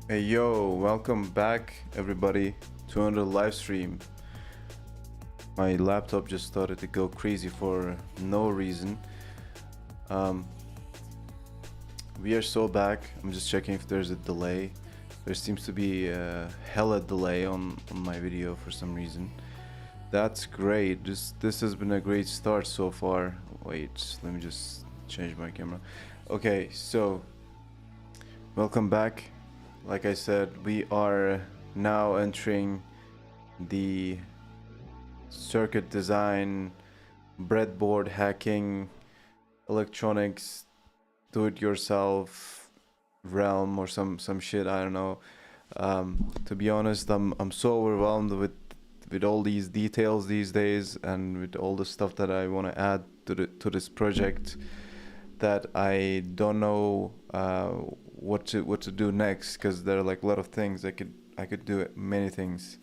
Hey yo, welcome back everybody to another live stream. My laptop just started to go crazy for no reason. Um, we are so back. I'm just checking if there's a delay. There seems to be a hella delay on my video for some reason. That's great. This has been a great start so far. Wait, let me just change my camera. Okay, so welcome back. Like I said, we are now entering the circuit design, breadboard hacking, electronics, do-it-yourself realm or some shit. I don't know. To be honest, I'm so overwhelmed with all these details these days and with all the stuff that I want to add to this project that I don't know what to do next, because there are like a lot of things I could do many things,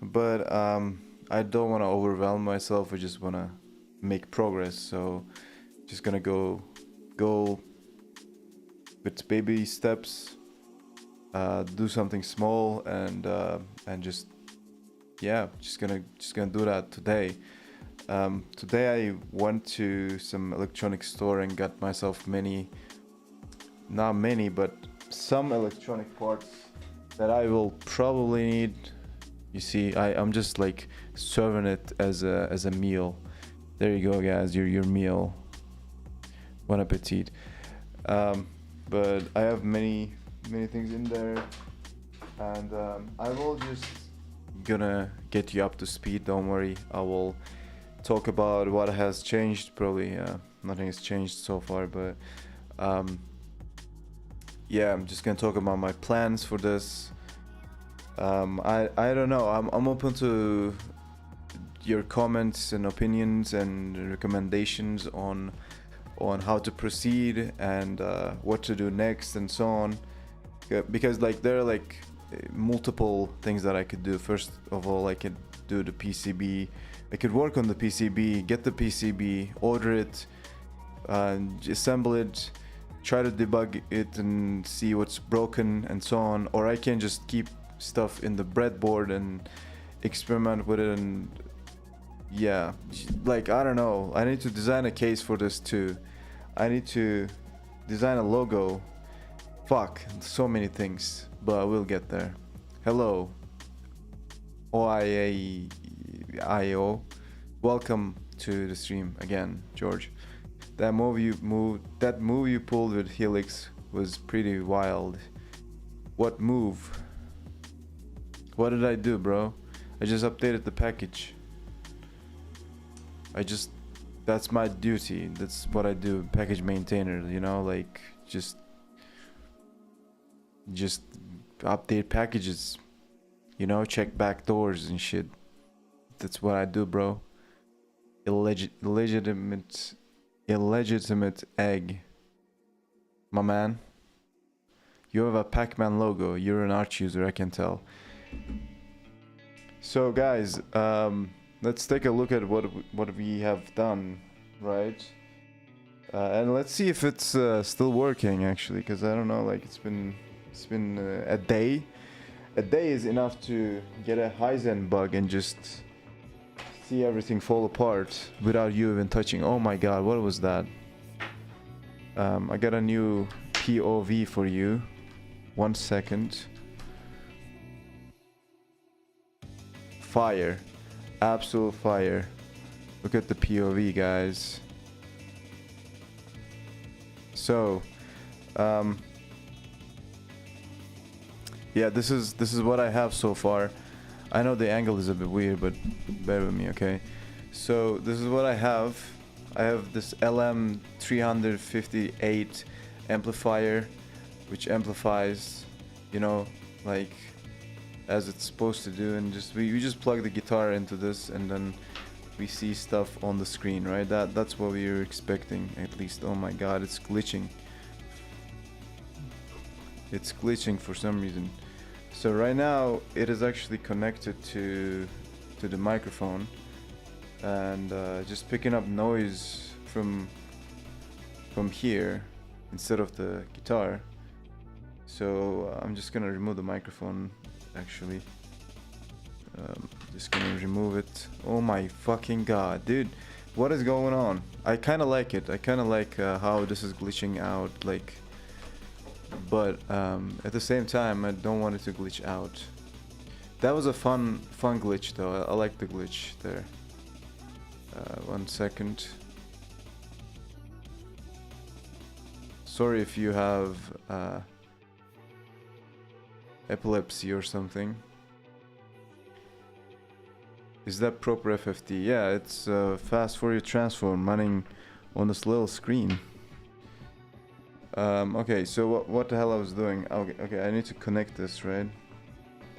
but I don't want to overwhelm myself. I just want to make progress, so just gonna go with baby steps, do something small, and just gonna do that today. Today I went to some electronic store and got myself not many, but some electronic parts that I will probably need. You see, I'm just like serving it as a meal. There you go, guys, your meal. Bon appetit. But I have many things in there, and I will just gonna get you up to speed. Don't worry, I will talk about what has changed. Probably nothing has changed so far, but yeah, I'm just gonna talk about my plans for this. I don't know. I'm open to your comments and opinions and recommendations on how to proceed and what to do next and so on. Yeah, because like there are like multiple things that I could do. First of all, I could do the PCB. I could work on the PCB, get the PCB, order it, assemble it, try to debug it and see what's broken and so on. Or I can just keep stuff in the breadboard and experiment with it, and yeah, like I don't know. I need to design a case for this too. I need to design a logo. Fuck, so many things, but we'll get there. Hello, OIAIO. Welcome to the stream again, George. That move you pulled with Helix was pretty wild. What move? What did I do, bro? I just updated the package. That's my duty. That's what I do, package maintainer, you know, like just update packages, you know, check back doors and shit. That's what I do, bro. Illegitimate egg, my man. You have a Pac-Man logo. You're an art user, I can tell. So guys, let's take a look at what we have done, right? And let's see if it's still working actually, because I don't know, like it's been a day. A day is enough to get a Heisenberg bug and just see everything fall apart without you even touching. Oh my god, what was that? I got a new POV for you. 1 second. Fire. Absolute fire. Look at the POV, guys. So yeah, this is what I have so far. I know the angle is a bit weird, but bear with me, okay? So this is what I have. I have this LM358 amplifier, which amplifies, you know, like as it's supposed to do, and we just plug the guitar into this, and then we see stuff on the screen, right? That's what we were expecting, at least. Oh my god, it's glitching. It's glitching for some reason. So right now it is actually connected to the microphone, and just picking up noise from here instead of the guitar. So I'm just gonna remove the microphone actually. Just gonna remove it. Oh my fucking god, dude, what is going on? I kind of like it. I kind of like how this is glitching out, like, but at the same time I don't want it to glitch out. That was a fun glitch though. I like the glitch there. 1 second. Sorry if you have epilepsy or something. Is that proper FFT? Yeah, it's fast Fourier transform running on this little screen. Okay, so what the hell I was doing? Okay, I need to connect this, right?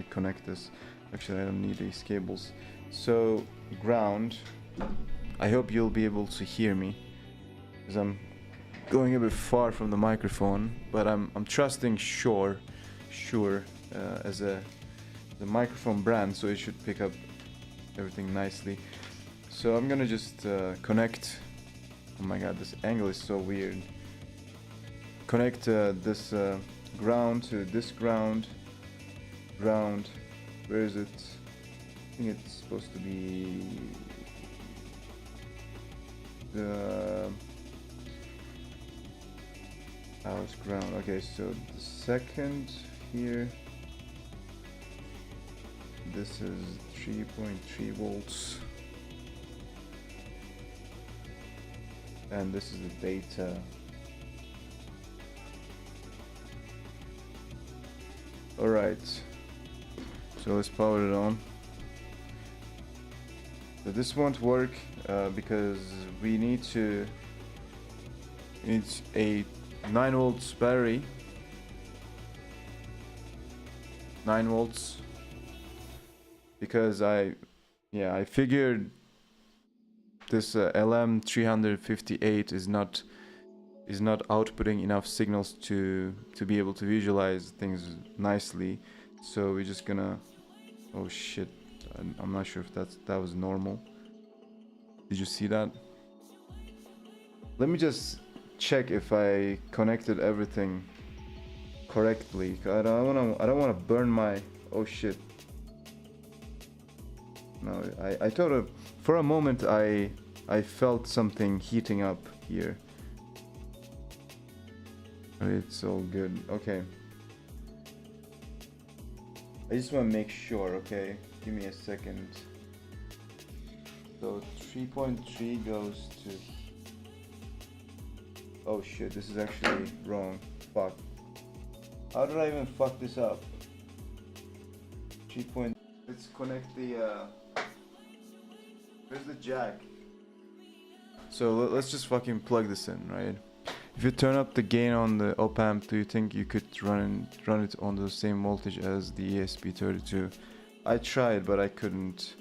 Connect this. Actually, I don't need these cables. So ground. I hope you'll be able to hear me, because I'm going a bit far from the microphone. But I'm trusting Shure as the microphone brand, so it should pick up everything nicely. So I'm gonna just connect. Oh my god, this angle is so weird. Connect this ground to this ground. Where is it? I think it's supposed to be the house ground. Okay, so the second here, this is 3.3 volts, and this is the data. All right. So let's power it on. So this won't work because we need to. It's a 9 volts battery. 9 volts. Because I figured this LM358 is not outputting enough signals to be able to visualize things nicely. So we're just gonna. Oh shit! I'm not sure if that was normal. Did you see that? Let me just check if I connected everything correctly. I don't wanna burn my. Oh shit! No, I thought for a moment I felt something heating up here. It's all good. Okay. I just want to make sure, okay? Give me a second. So 3.3 goes to... Oh shit, this is actually wrong. Fuck. How did I even fuck this up? 3. Let's connect the... Where's the jack? So let's just fucking plug this in, right? If you turn up the gain on the op amp, do you think you could run it on the same voltage as the ESP32? I tried, but I couldn't.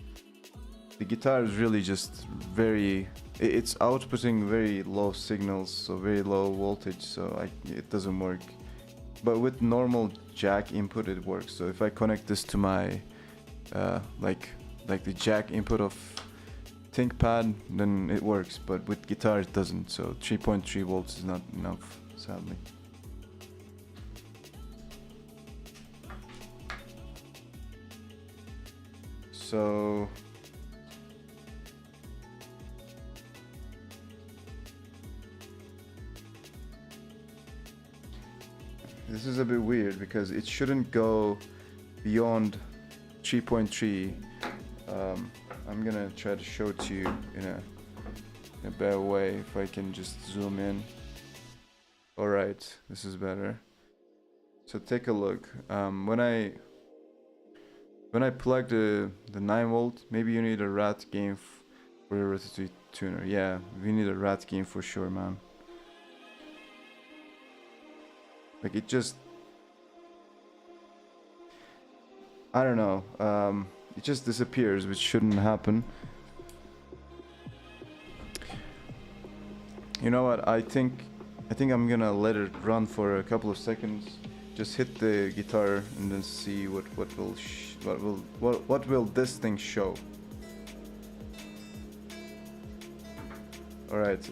The guitar is really just it's outputting very low signals, so very low voltage, so it doesn't work. But with normal jack input, it works. So if I connect this to my like the jack input of ThinkPad, then it works, but with guitar it doesn't. So 3.3 volts is not enough, sadly. So this is a bit weird because it shouldn't go beyond 3.3. I'm gonna try to show it to you in a better way if I can just zoom in. Alright, this is better. So take a look. When I plug the 9 volt, maybe you need a rat gain for your rotative tuner. Yeah, we need a rat gain for sure, man. Like it just, I don't know. It just disappears, which shouldn't happen. You know what? I think I'm gonna let it run for a couple of seconds. Just hit the guitar and then see what will this thing show. All right.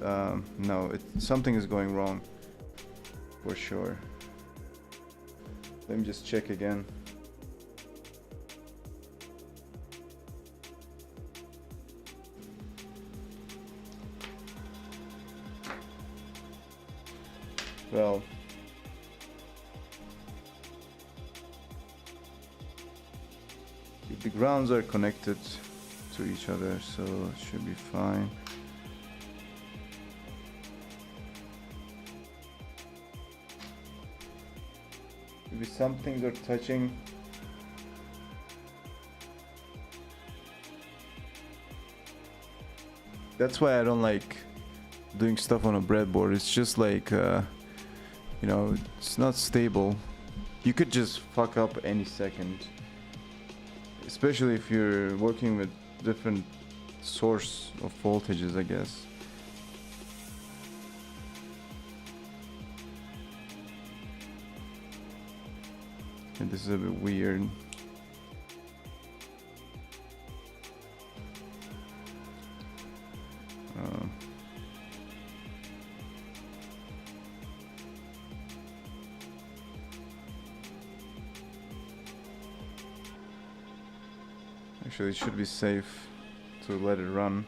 No, something is going wrong for sure. Let me just check again. Well, the grounds are connected to each other, so it should be fine. Maybe some things are touching. That's why I don't like doing stuff on a breadboard. It's just like, you know, it's not stable. You could just fuck up any second. Especially if you're working with different source of voltages, I guess. And this is a bit weird. Actually, it should be safe to let it run.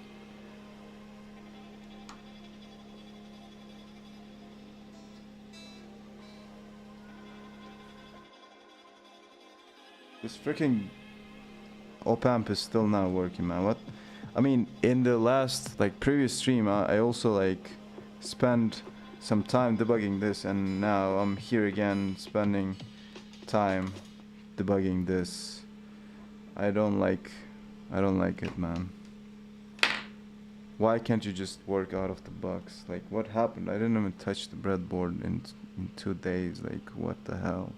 This freaking op-amp is still not working, man. What? I mean, in the last, like, previous stream, I also, like, spent some time debugging this, and now I'm here again spending time debugging this. I don't like it, man. Why can't you just work out of the box? Like, what happened? I didn't even touch the breadboard in 2 days. Like, what the hell?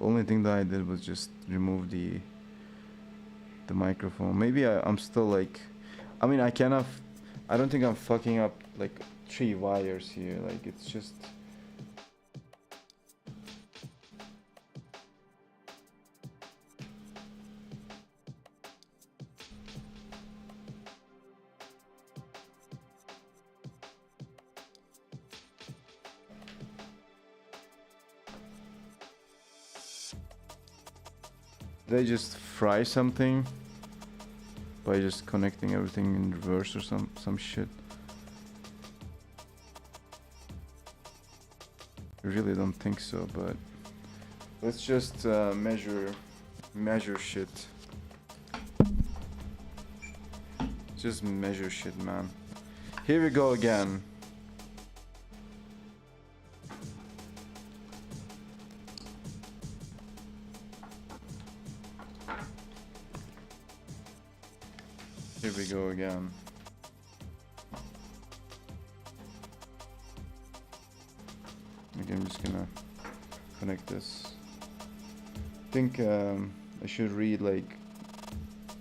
Only thing that I did was just remove the microphone. Maybe I'm still like, I mean, I don't think I'm fucking up like 3 wires here. Like, it's just. They just fry something by just connecting everything in reverse or some shit. I really don't think so, but let's just measure shit. Just measure shit, man. Here we go again. Here we go again. Okay, I'm just gonna connect this. I think I should read like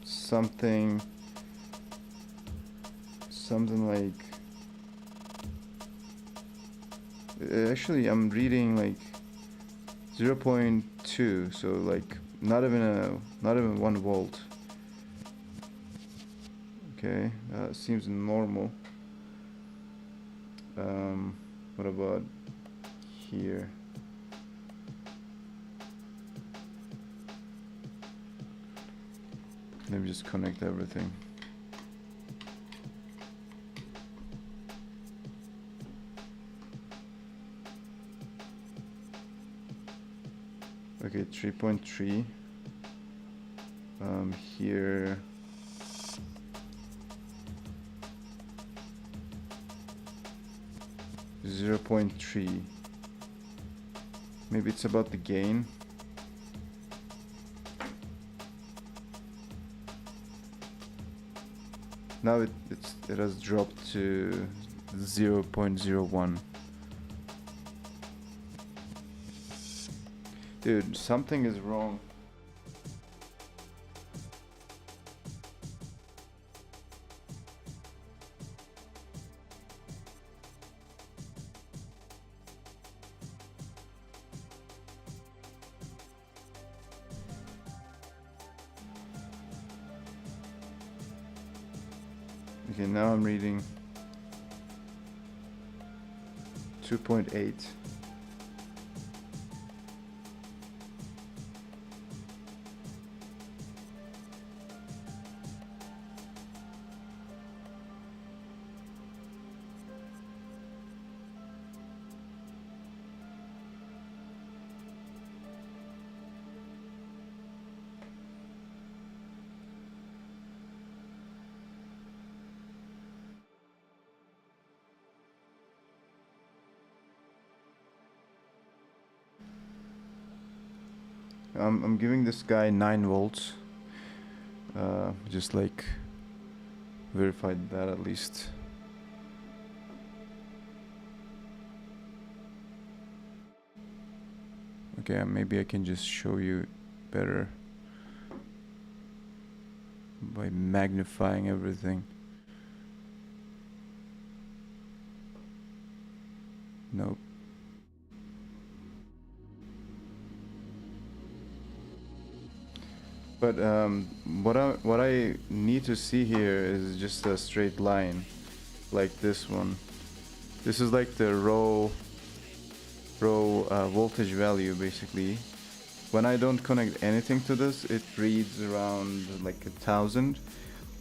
something like. Actually, I'm reading like 0.2, so like not even 1 volt. Okay, seems normal. What about here? Let me just connect everything. Okay, 3.3. Here. .3. Maybe it's about the gain. Now it has dropped to 0.01. Dude, something is wrong. Okay, now I'm reading 2.8. I'm giving this guy 9 volts. Just like verified that at least. Okay, maybe I can just show you better by magnifying everything. Nope. But what I need to see here is just a straight line, like this one. This is like the raw voltage value basically. When I don't connect anything to this, it reads around like 1000,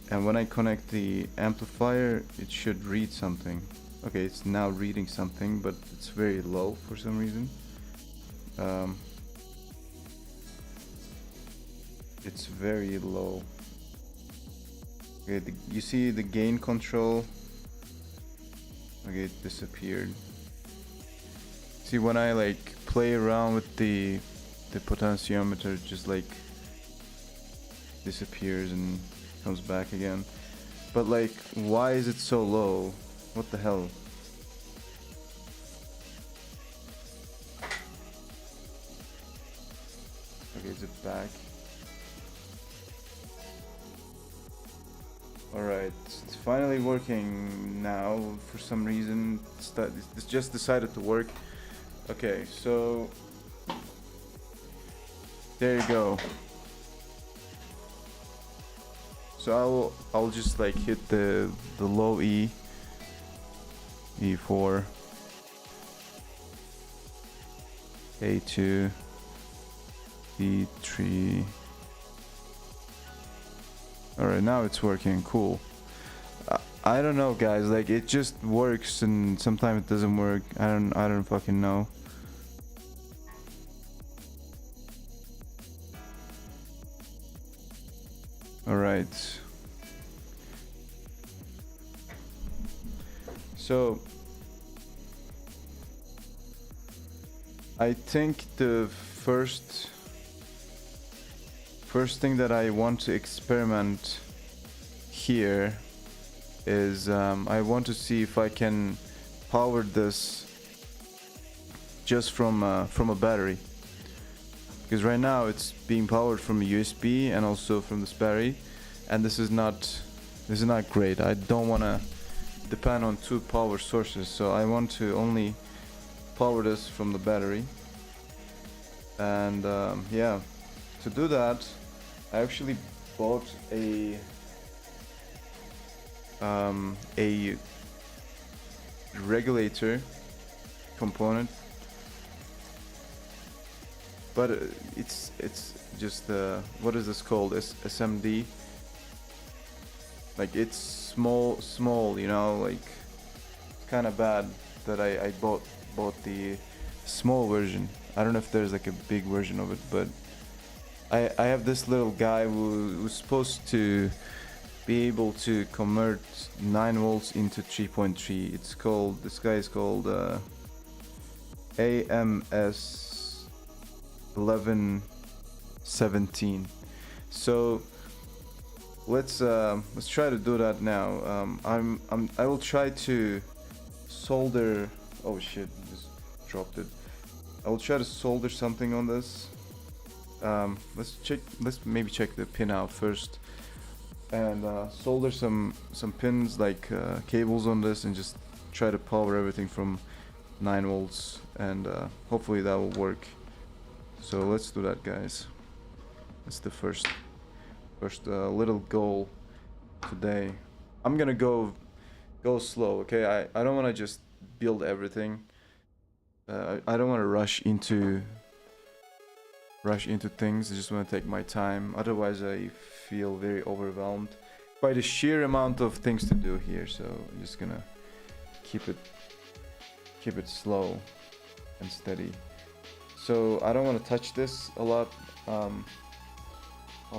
and when I connect the amplifier, it should read something. Okay, it's now reading something, but it's very low for some reason. It's very low. Okay, you see the gain control? Okay, it disappeared. See, when I like play around with the potentiometer, it just like disappears and comes back again. But like, why is it so low? What the hell? Okay, is it back? Alright, it's finally working now. For some reason, it's just decided to work. Okay, so there you go. So I'll just like hit the low E, E4, A2, E3. Alright, now it's working. Cool. I don't know, guys, like it just works and sometimes it doesn't work. I don't fucking know. Alright. So I think the first thing that I want to experiment here is I want to see if I can power this just from a battery, because right now it's being powered from a USB and also from this battery, and this is not great. I don't want to depend on two power sources, so I want to only power this from the battery. And yeah, to do that I actually bought a regulator component, but it's just what is this called? SMD. Like it's small, you know, like it's kind of bad that I bought the small version. I don't know if there's like a big version of it, but I have this little guy who's supposed to be able to convert 9 volts into 3.3. It's called, this guy is called AMS 1117. So let's try to do that now. I will try to solder. Oh shit, just dropped it. I will try to solder something on this. Let's maybe check the pin out first, and solder some pins like cables on this, and just try to power everything from 9 volts, and hopefully that will work. So let's do that, guys. That's the first little goal today. I'm gonna go slow, okay? I don't want to just build everything. I don't want to rush into things. I just want to take my time, otherwise I feel very overwhelmed by the sheer amount of things to do here. So I'm just gonna keep it slow and steady. So I don't want to touch this a lot. I'll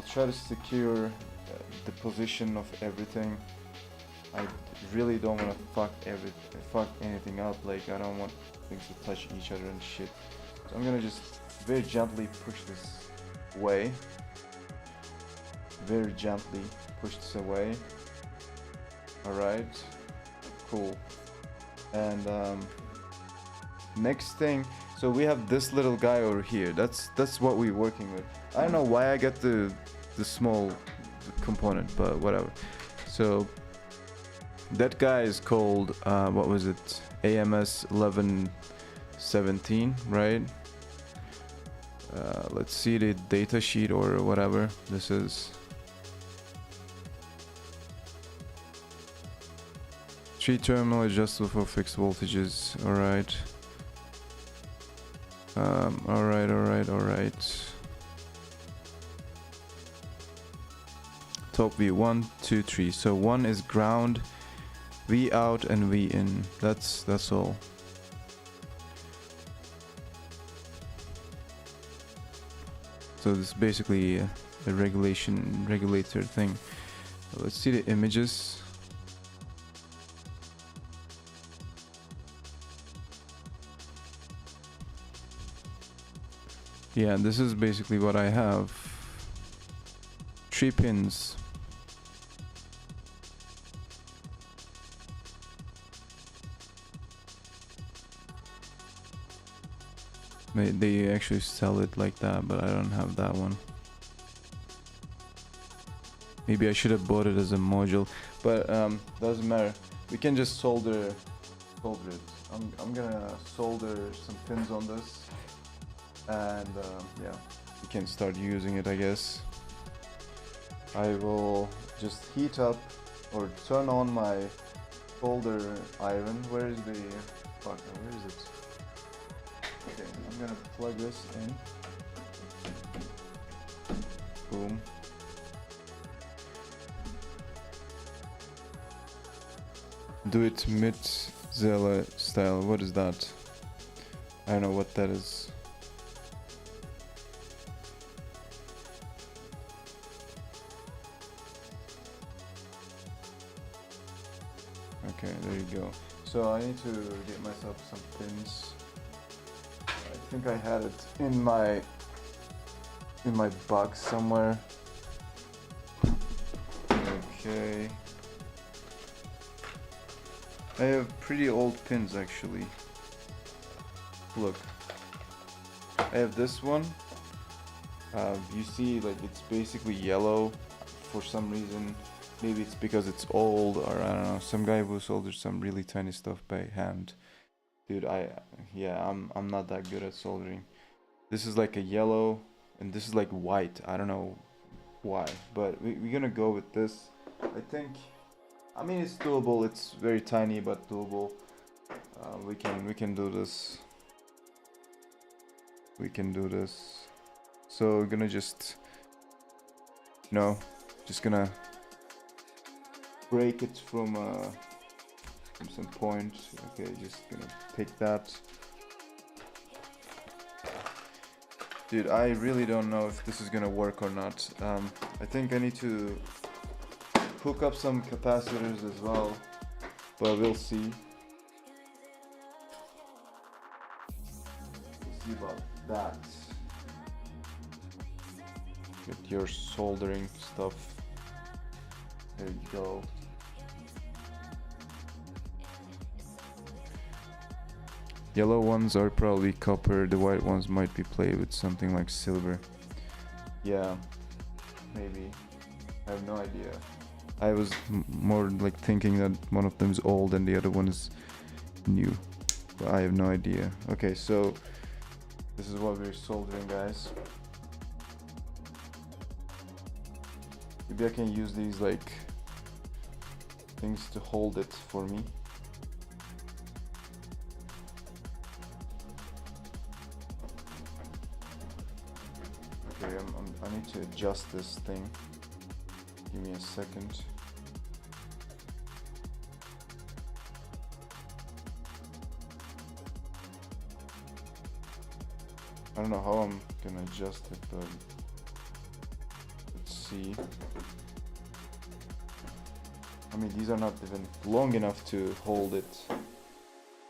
try to secure the position of everything. I really don't want to fuck anything up. Like I don't want things to touch each other and shit. So I'm gonna just very gently push this away. Very gently push this away. Alright, cool. And next thing, so we have this little guy over here. That's what we're working with. I don't know why I got the small component, but whatever. So that guy is called what was it? AMS 1117, right? Let's see the data sheet or whatever this is. 3 terminal adjustable for fixed voltages. All right. All right. Top V 1, 2, 3. So 1 is ground, V out and V in. That's all. So this is basically a regulator thing. Let's see the images. Yeah, this is basically what I have. 3 pins. They actually sell it like that, but I don't have that one. Maybe I should have bought it as a module, but doesn't matter. We can just solder it. I'm gonna solder some pins on this, and yeah, we can start using it, I guess. I will just heat up or turn on my solder iron. Where is the fuck? Where is it? Okay, I'm gonna plug this in. Boom. Do it mid-Zella style. What is that? I don't know what that is. Okay, there you go. So I need to get myself some pins. I think I had it in my box somewhere. Okay. I have pretty old pins actually. Look. I have this one. You see, like, it's basically yellow for some reason. Maybe it's because it's old, or I don't know. Some guy who solders some really tiny stuff by hand. Dude, I'm not that good at soldering. This is like a yellow, and this is like white. I don't know why, but we're gonna go with this. I think, I mean, it's doable. It's very tiny, but doable. We can do this. We can do this. So we're gonna just, just gonna break it from some point. Okay, just gonna pick that. Dude, I really don't know if this is gonna work or not. I think I need to hook up some capacitors as well, but we'll see. We'll see about that. Get your soldering stuff. There you go. Yellow ones are probably copper, the white ones might be played with something like silver. Yeah, maybe. I have no idea. I was more like thinking that one of them is old and the other one is new. But I have no idea. Okay, so this is what we're soldering, guys. Maybe I can use these like things to hold it for me. Okay, I need to adjust this thing. Give me a second. I don't know how I'm gonna adjust it, but let's see. I mean, these are not even long enough to hold it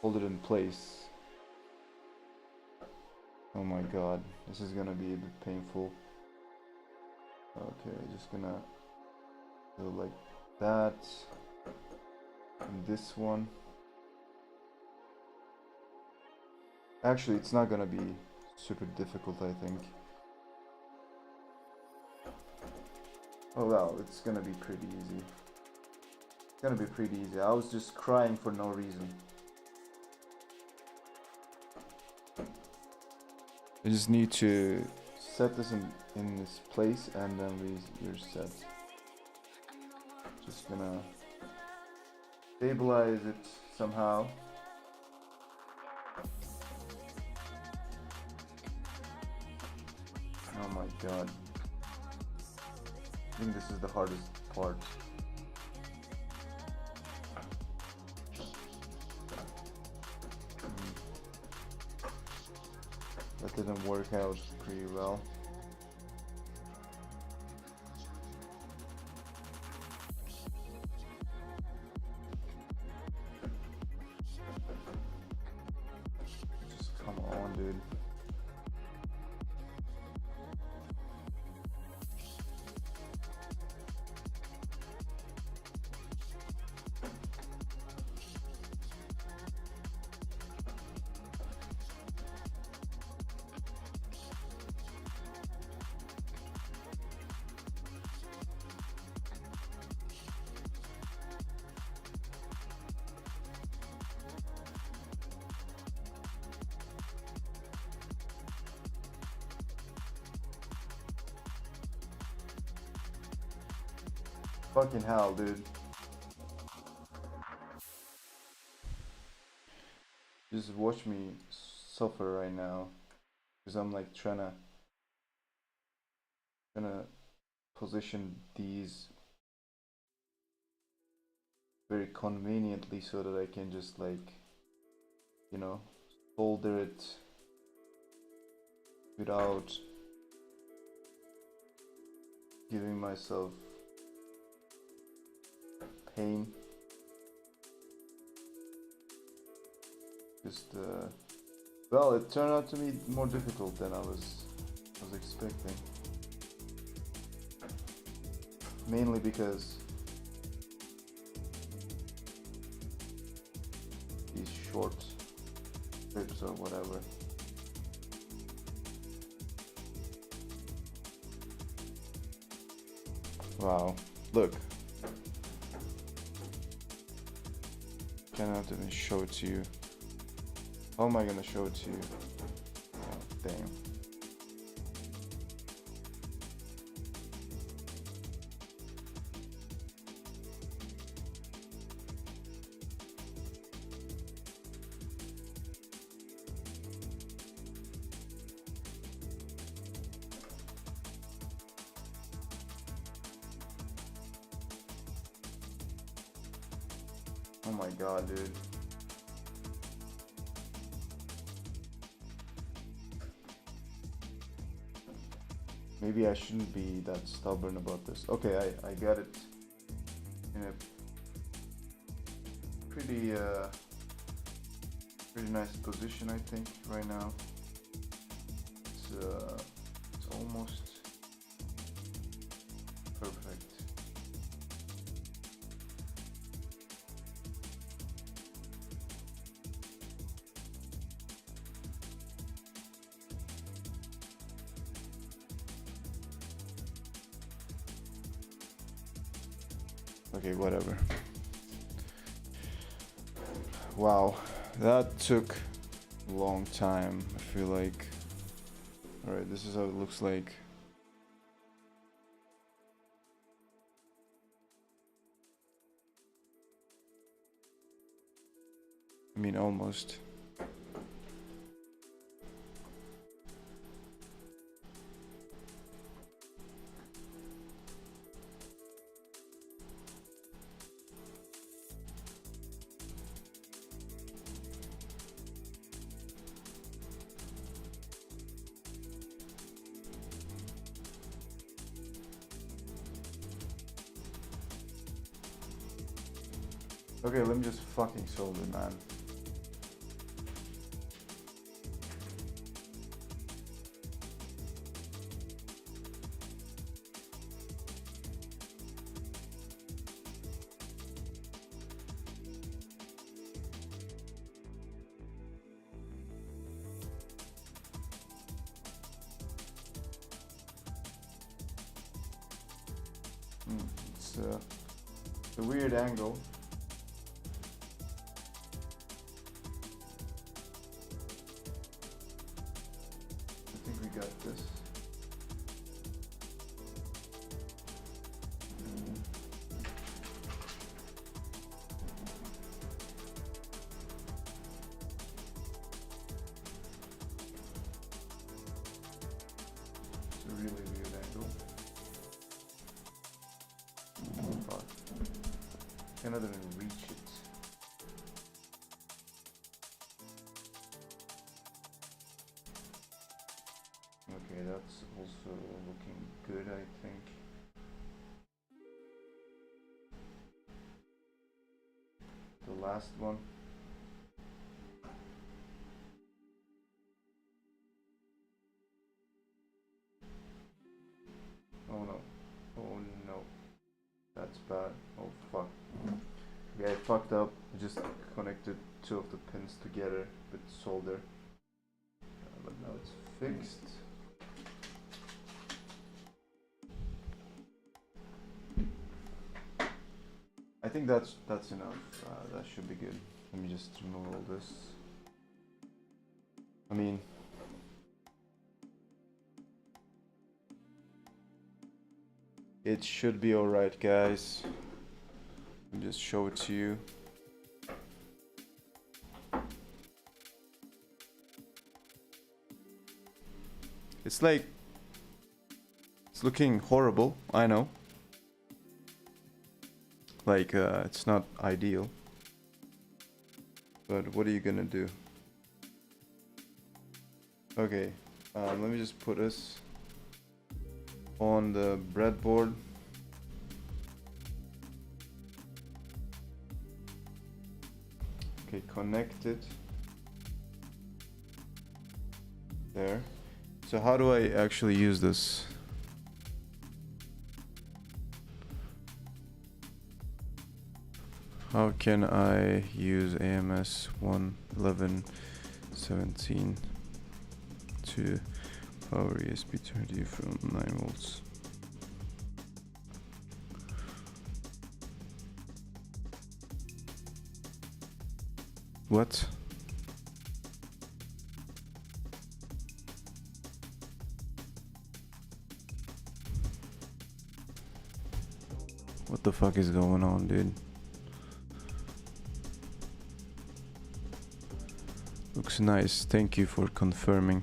in place. Oh my god, this is gonna be a bit painful. Okay, just gonna go like that. And this one. Actually, it's not gonna be super difficult, I think. Oh well, it's gonna be pretty easy. It's gonna be pretty easy. I was just crying for no reason. I just need to set this in this place and then we're set. Just gonna stabilize it somehow. Oh my god. I think this is the hardest part. That didn't work out pretty well. Just come on, dude. Fucking hell, dude. Just watch me suffer right now. Because I'm like trying to position these very conveniently so that I can just like, you know, solder it without giving myself pain. Just well, it turned out to be more difficult than I was expecting. Mainly because these short clips or whatever. Wow, look. Cannot even show it to you. How am I gonna show it to you? Oh, damn. Oh my god, dude. Maybe I shouldn't be that stubborn about this. Okay, I got it in a pretty pretty nice position, I think, right now. It's almost perfect. Okay, whatever. Wow, that took a long time, I feel like. Alright, this is how it looks like. I mean, almost. Okay, let me just fucking solve it, man. it's a weird angle. I think we got this. It's a really weird angle. Oh fuck. Cannot even reach it. Okay, that's also looking good, I think. The last one. Oh no. Oh no. That's bad. Oh fuck. Okay, I fucked up. I just connected two of the pins together with solder. But now it's fixed. I think that's enough. That should be good. Let me just remove all this. I mean, it should be alright, guys. Let me just show it to you. It's like, it's looking horrible, I know. Like, it's not ideal. But what are you gonna do? Okay, let me just put this on the breadboard. Okay, connect it. There. So how do I actually use this? How can I use AMS 11117 to power ESP30 from 9 volts? What? What the fuck is going on, dude? Looks nice, thank you for confirming.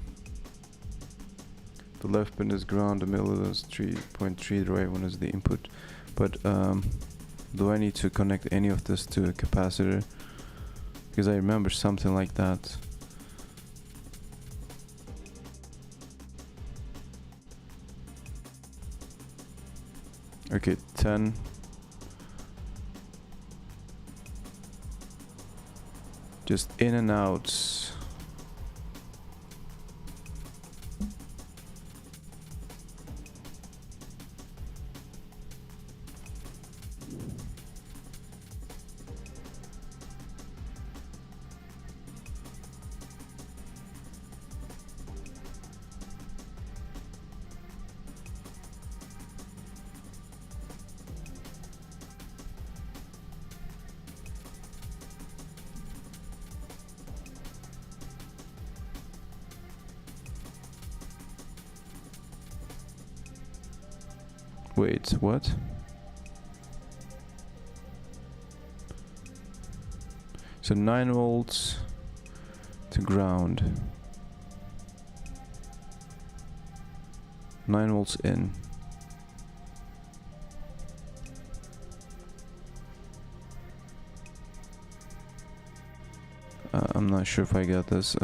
The left pin is ground, the middle is 3.3, the right one is the input. But do I need to connect any of this to a capacitor? Because I remember something like that. Okay, 10. Just in and out. Wait, what? So 9 volts to ground. 9 volts in. I'm not sure if I got this.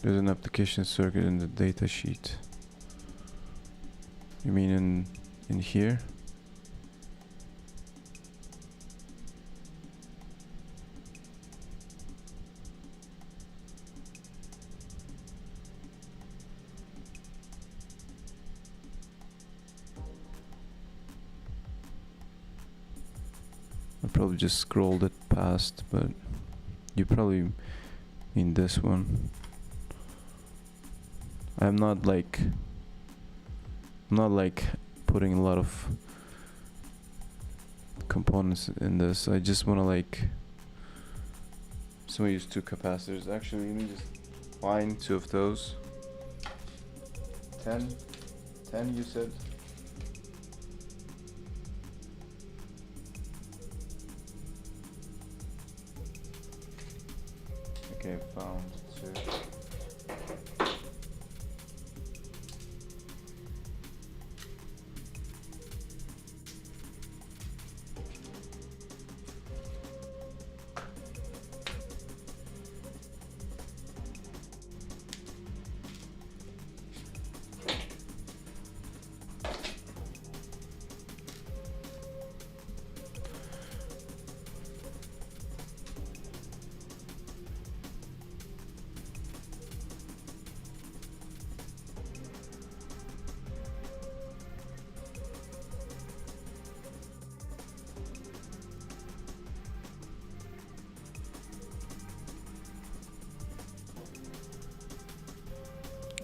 There's an application circuit in the data sheet. You mean in here? I probably just scrolled it past, but you probably mean this one. I'm not like putting a lot of components in this. I just want to like, so we use 2 capacitors. Actually, let me just find 2 of those. 10 you said? Okay, found 2.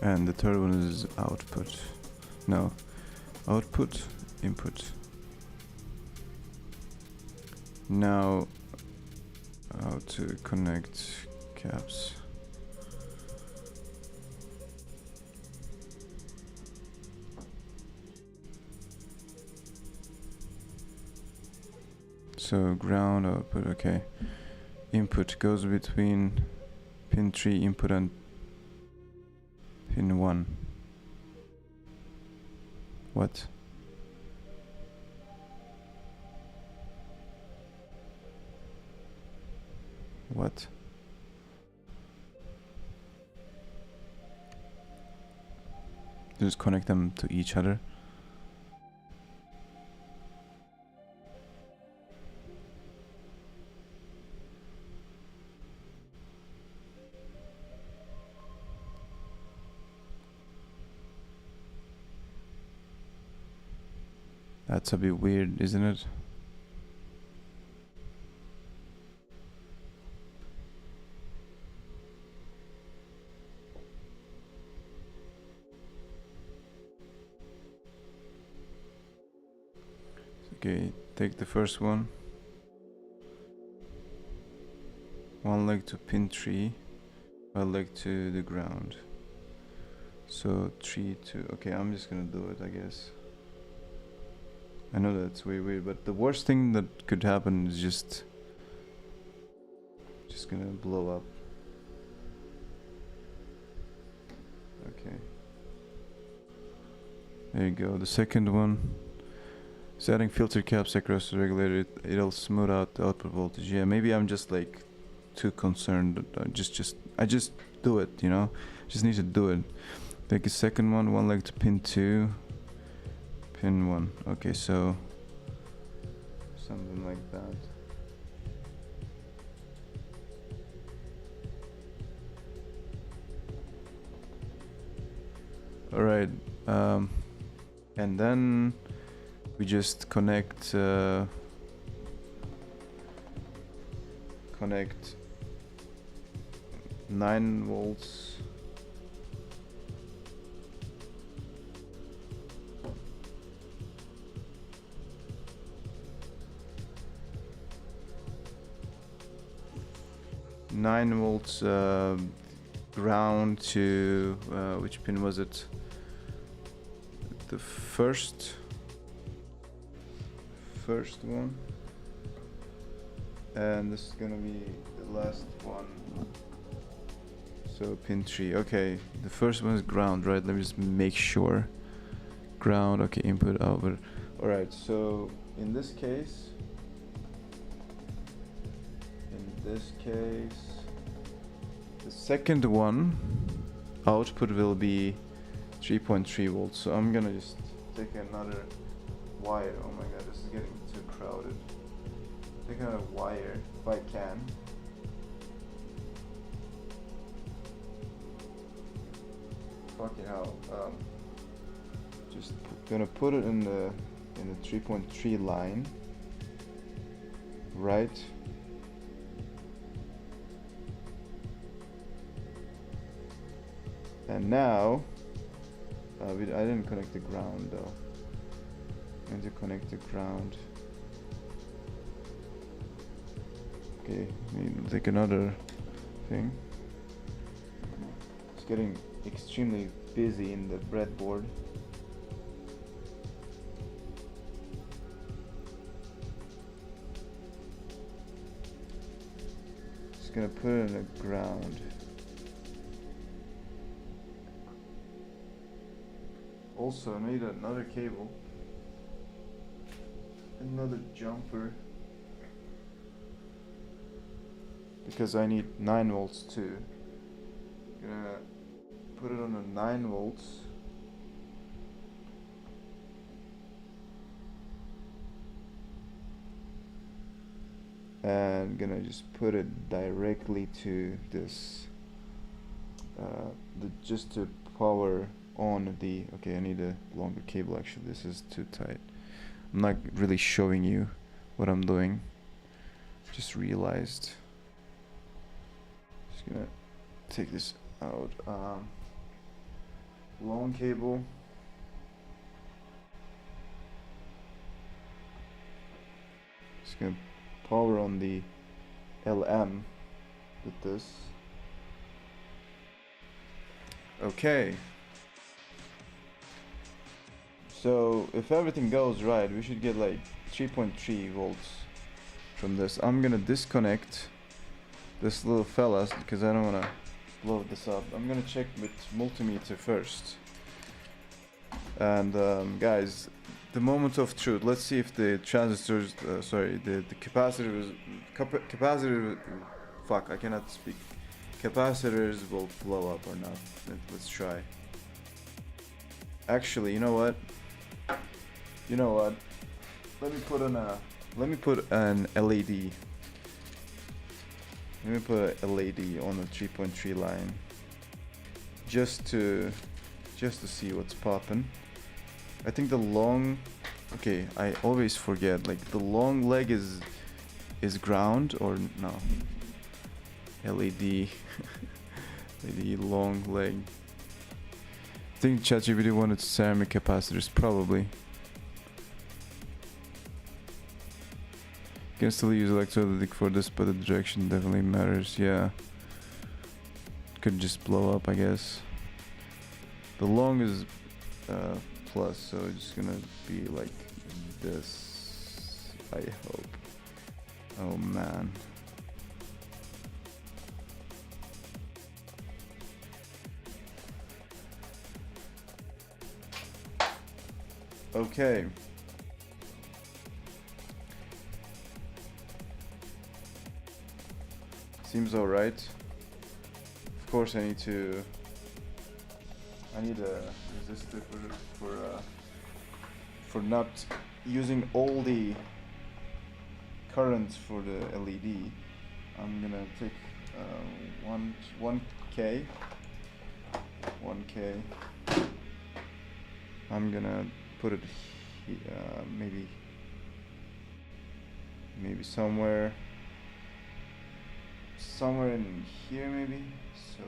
And the third one is output. No, output, input. Now, how to connect caps. So ground output, okay. Input goes between pin 3 input and pin 1. What? What? Just connect them to each other. That's a bit weird, isn't it? Okay, take the first one. One leg to pin 3, one leg to the ground. So 3 to, okay, I'm just gonna do it, I guess. I know that's way weird, but the worst thing that could happen is just gonna blow up. Okay. There you go. The second one. Setting filter caps across the regulator, it'll smooth out the output voltage. Yeah, maybe I'm just like too concerned. I just do it, you know. Just need to do it. Take a second one leg to pin 2, pin 1. Okay, so something like that. All right, and then we just connect 9 volts. Ground to which pin was it? The first one, and this is gonna be the last one. So pin 3. Okay, the first one is ground, right? Let me just make sure. Ground. Okay, input, output. All right. So in this case, the second one output will be 3.3 volts. So I'm gonna just take another wire. Oh my god, this is getting too crowded. Take another wire if I can. Fucking hell. Just gonna put it in the 3.3 line, right? And now I didn't connect the ground though. I need to connect the ground. Okay, we take another thing. It's getting extremely busy in the breadboard. Just gonna put it in the ground. Also, I made another cable, another jumper, because I need 9 volts too. Gonna put it on a 9 volts. And gonna just put it directly to this, just to power on the, okay, I need a longer cable actually, this is too tight. I'm not really showing you what I'm doing, just realized. Just gonna take this out. Long cable. Just gonna power on the LM with this. Okay. So if everything goes right, we should get like 3.3 volts from this. I'm gonna disconnect this little fella because I don't wanna blow this up. I'm gonna check with multimeter first. And guys, the moment of truth. Let's see if the transistors, the capacitor, fuck, I cannot speak. Capacitors will blow up or not. Let's try. Actually, you know what? Let me put an LED. Let me put an LED on the 3.3 line, just to see what's popping. I think the long, okay, I always forget, like the long leg is ground or no? LED, LED long leg. I think ChatGPT wanted ceramic capacitors, probably. You can still use electrolytic for this, but the direction definitely matters. Yeah, could just blow up, I guess. The long is plus, so it's gonna be like this, I hope. Oh man. Okay. Seems alright. Of course I need a resistor for not using all the currents for the LED. I'm gonna take 1K. I'm gonna put it maybe somewhere in here, maybe. So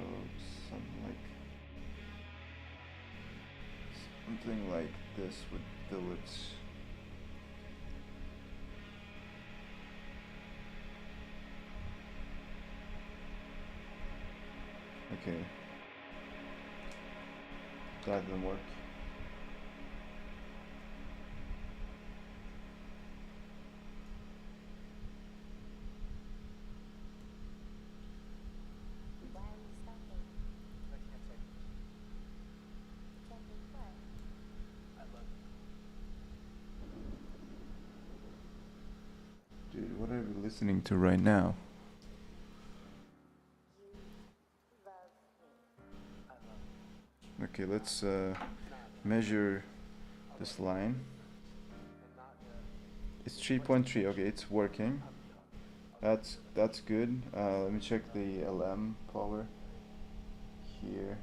something like this would do it. Okay, that didn't work. Dude, what are we listening to right now? Okay, let's measure this line. It's 3.3. Okay, it's working. That's good. Let me check the LM power here.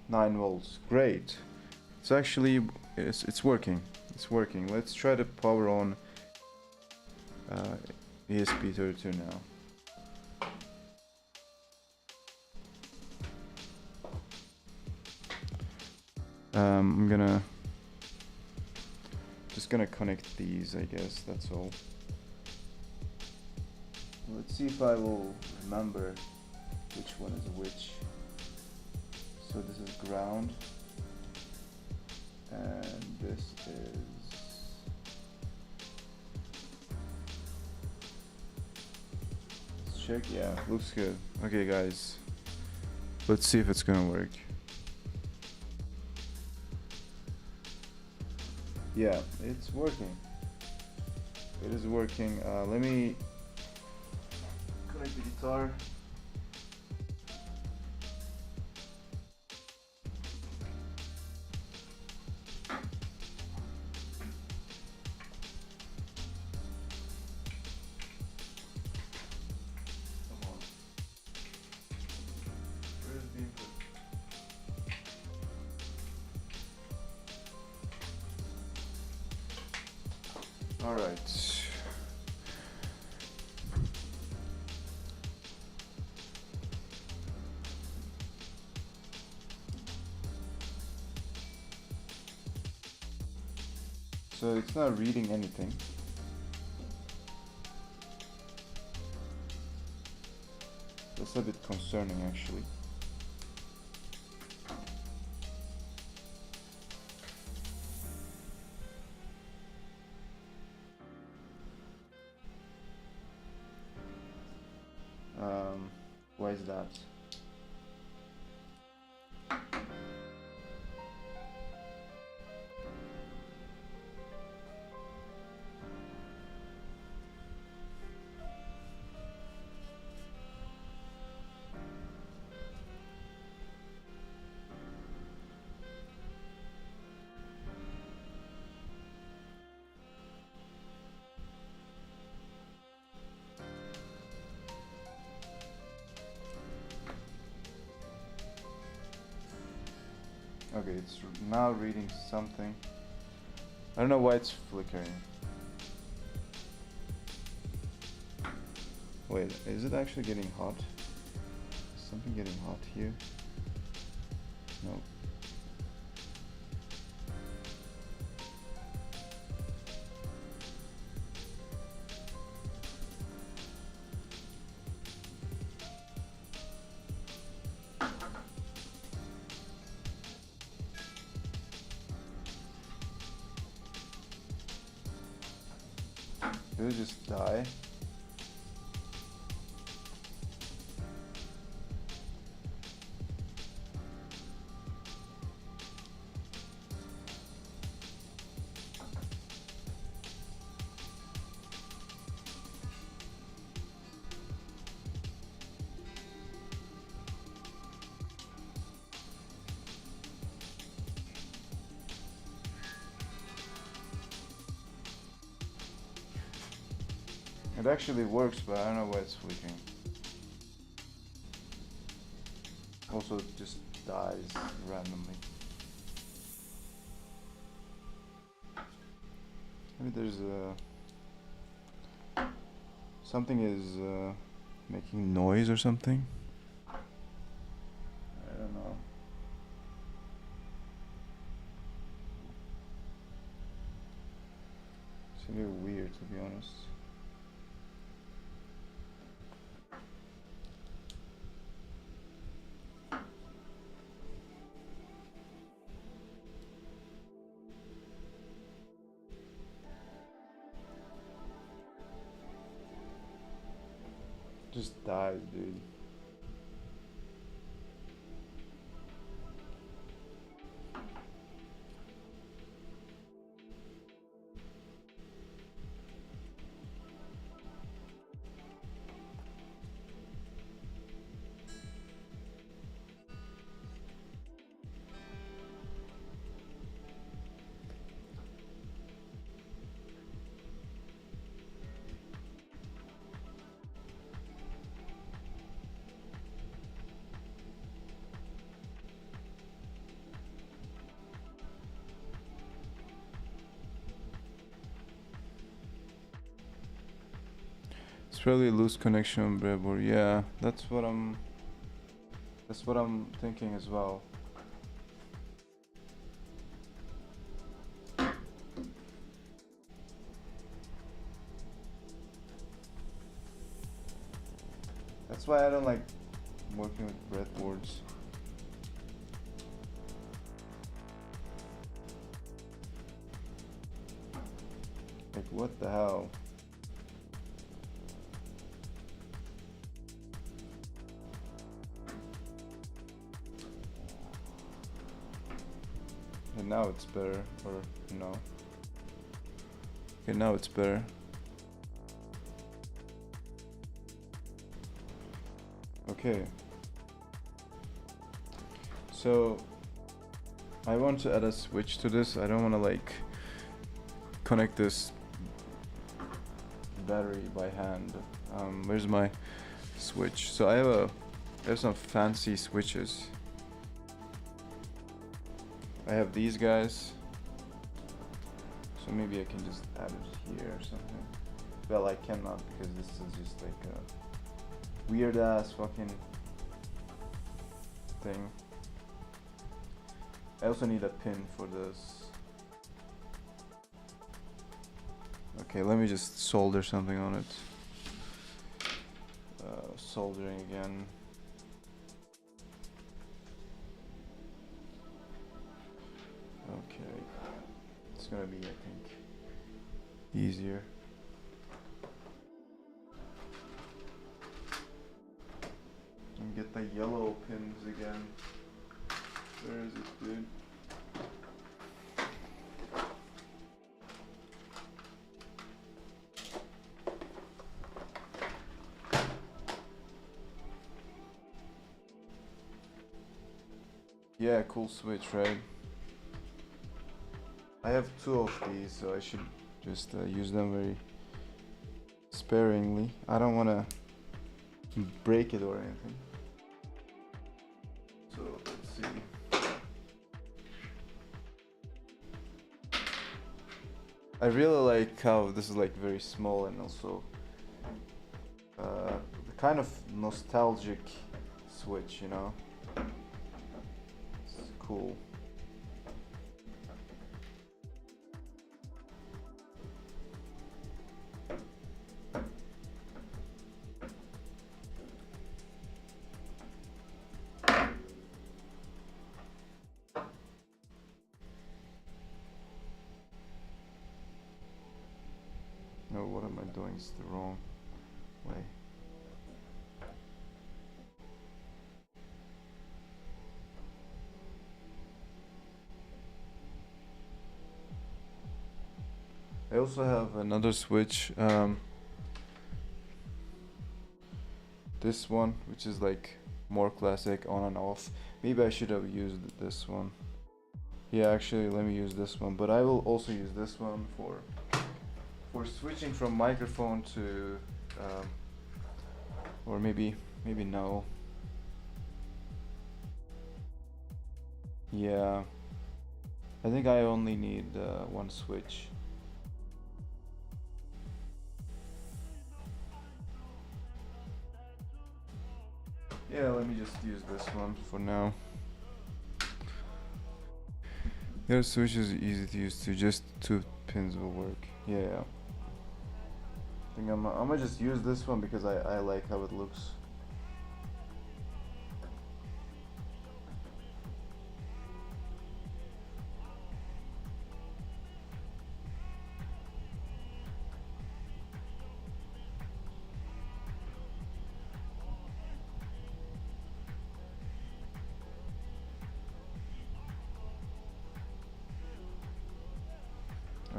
9 volts. Great. It's actually it's working. It's working. Let's try to power on ESP32 now. I'm just gonna connect these, I guess, that's all. Let's see if I will remember which one is which. So this is ground, and this is let's check. Yeah, looks good. Okay guys, let's see if it's gonna work. Yeah, it's working. It is working. Let me connect the guitar. All right. So it's not reading anything. That's a bit concerning, actually. Why is that? Okay, it's now reading something. I don't know why it's flickering. Wait, is it actually getting hot? Is something getting hot here? No. Did it just die? It actually works, but I don't know why it's flickering. Also, it just dies randomly. Maybe there's something is making noise or something. I don't know. It's a little weird, to be honest. Just dies, dude. It's probably a loose connection on breadboard. Yeah, that's what I'm thinking as well. That's why I don't like working with breadboards. Like, what the hell? And now it's better, or no? Okay, now it's better. Okay. So I want to add a switch to this. I don't want to like connect this battery by hand. Where's my switch? So I have some fancy switches. I have these guys. So maybe I can just add it here or something. Well, I cannot because this is just like a weird ass fucking thing. I also need a pin for this. Okay, let me just solder something on it. Soldering again. Okay, it's gonna be, I think, easier. And get the yellow pins again. Where is it, dude? Yeah, cool switch, right? I have 2 of these, so I should just use them very sparingly. I don't want to break it or anything. So let's see. I really like how this is like very small and also the kind of nostalgic switch, you know? It's cool. No, what am I doing? It's the wrong way. I also have another switch, this one, which is like more classic on and off. Maybe I should have used this one. Yeah, actually, let me use this one, but I will also use this one for switching from microphone to or maybe no. Yeah, I think I only need one switch. Yeah, let me just use this one for now. The other switch is easy to use too, just 2 pins will work. Yeah. I think I'm gonna just use this one because I like how it looks.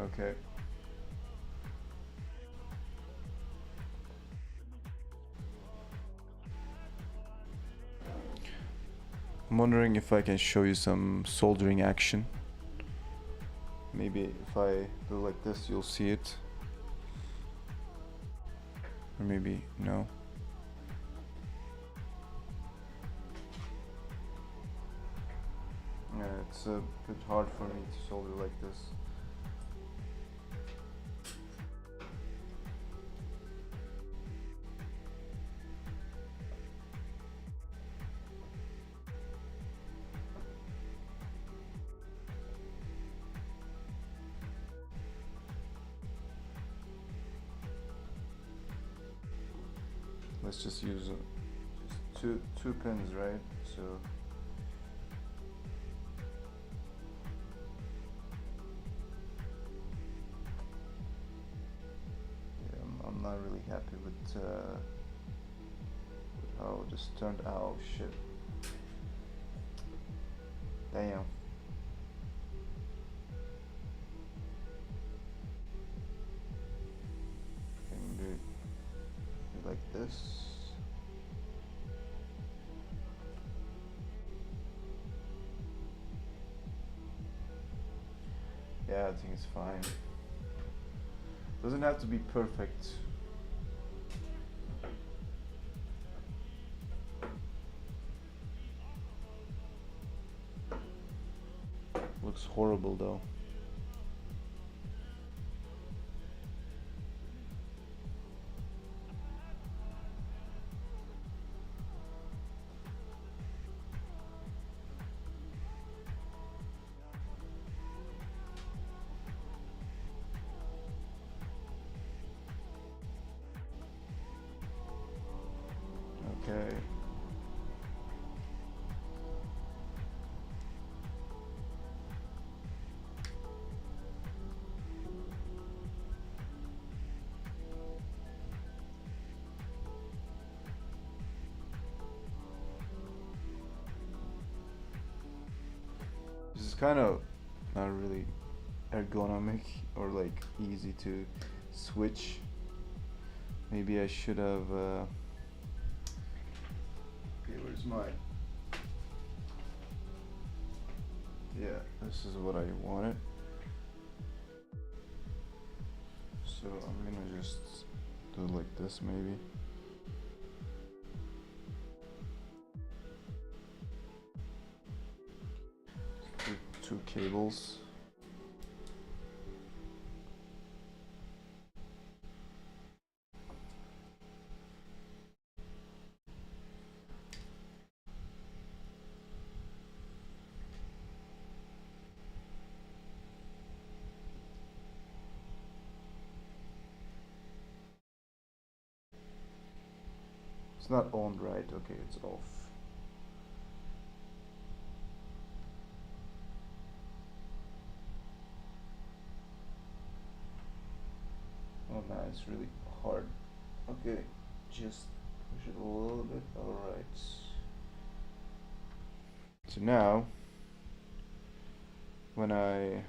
Okay. I'm wondering if I can show you some soldering action. Maybe if I do like this, you'll see it. Or maybe no. Yeah, it's a bit hard for me to solder like this. Let's just use two pins, right? So yeah, I'm not really happy with how this turned out. Shit. Damn. Can we do it like this? Yeah, I think it's fine. Doesn't have to be perfect. Looks horrible though. Okay. This is kind of not really ergonomic or like easy to switch. Maybe I should have okay, where's my, yeah, this is what I wanted. So I'm gonna just do it like this maybe. Two cables. It's not on, right? Okay, it's off. Oh man, it's really hard. Okay, just push it a little bit. Alright. So now, when I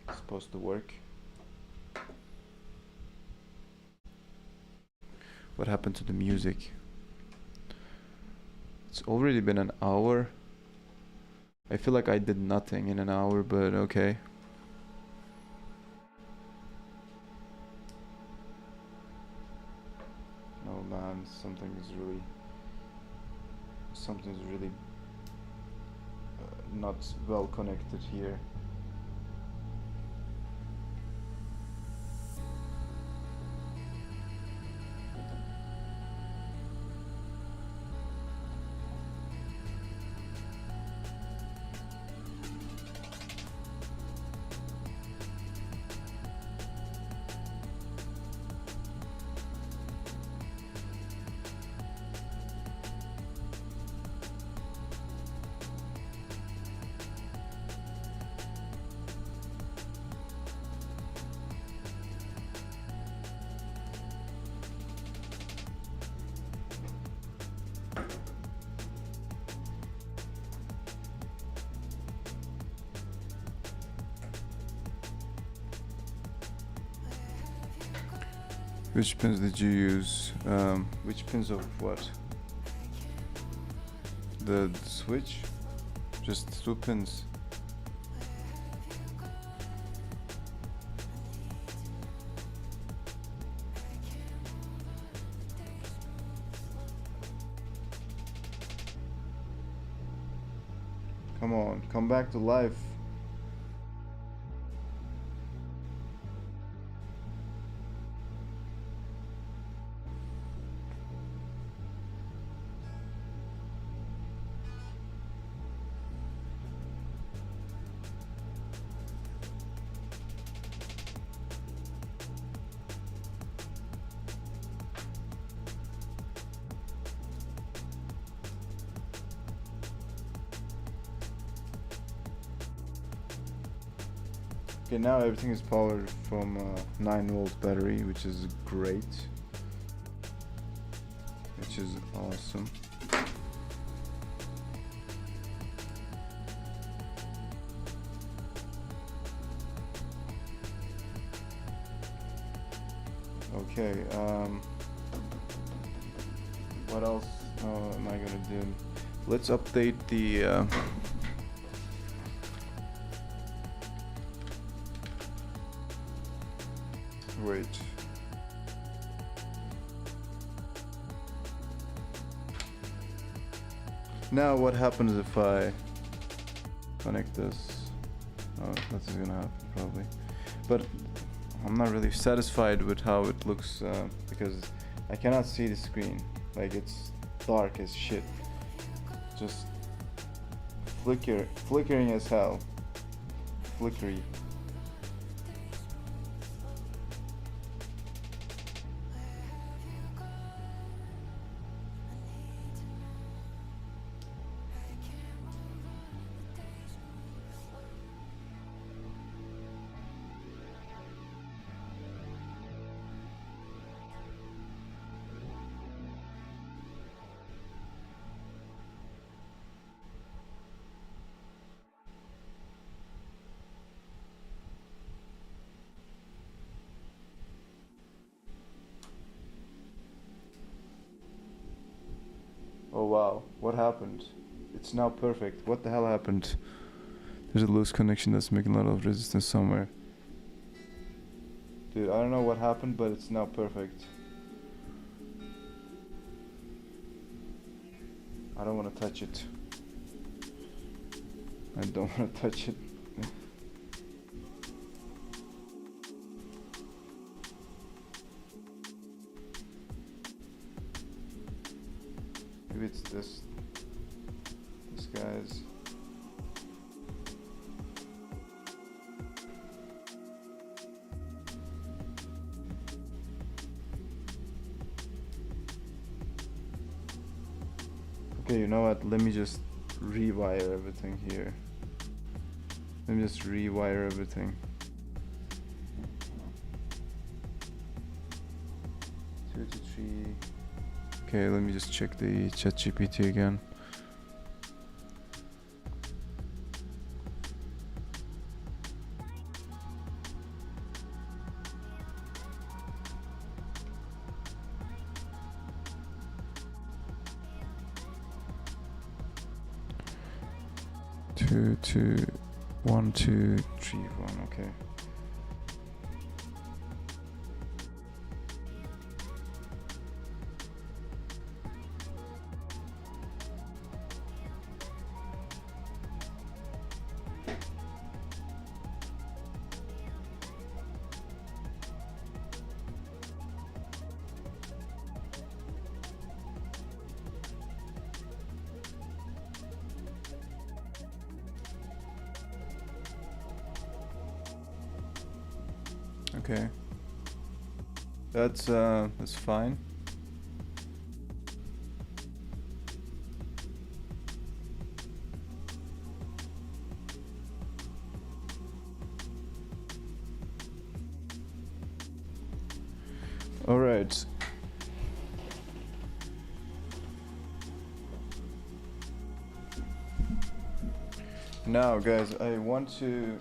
it's supposed to work. What happened to the music? It's already been an hour. I feel like I did nothing in an hour, but okay. Oh man, something's really not well connected here. Which pins did you use? Which pins of what? The switch? Just two pins. Come on, come back to life. Okay, now everything is powered from a 9-volt battery, which is great. Which is awesome. Okay, what else am I gonna do? Let's update the wait. Now what happens if I connect this? Oh, that's gonna happen probably. But I'm not really satisfied with how it looks because I cannot see the screen. Like, it's dark as shit. Just flickering as hell. Flickery. Oh wow, what happened? It's now perfect. What the hell happened? There's a loose connection that's making a lot of resistance somewhere. Dude, I don't know what happened, but it's now perfect. I don't want to touch it. I don't want to touch it. Maybe it's this guy's. Okay, you know what? Let me just rewire everything here. Let me just rewire everything. 2 to 3. Okay, let me just check the ChatGPT again. Two, 1, 2, 3, 1. Okay. Okay, that's fine. All right. Now, guys, I want to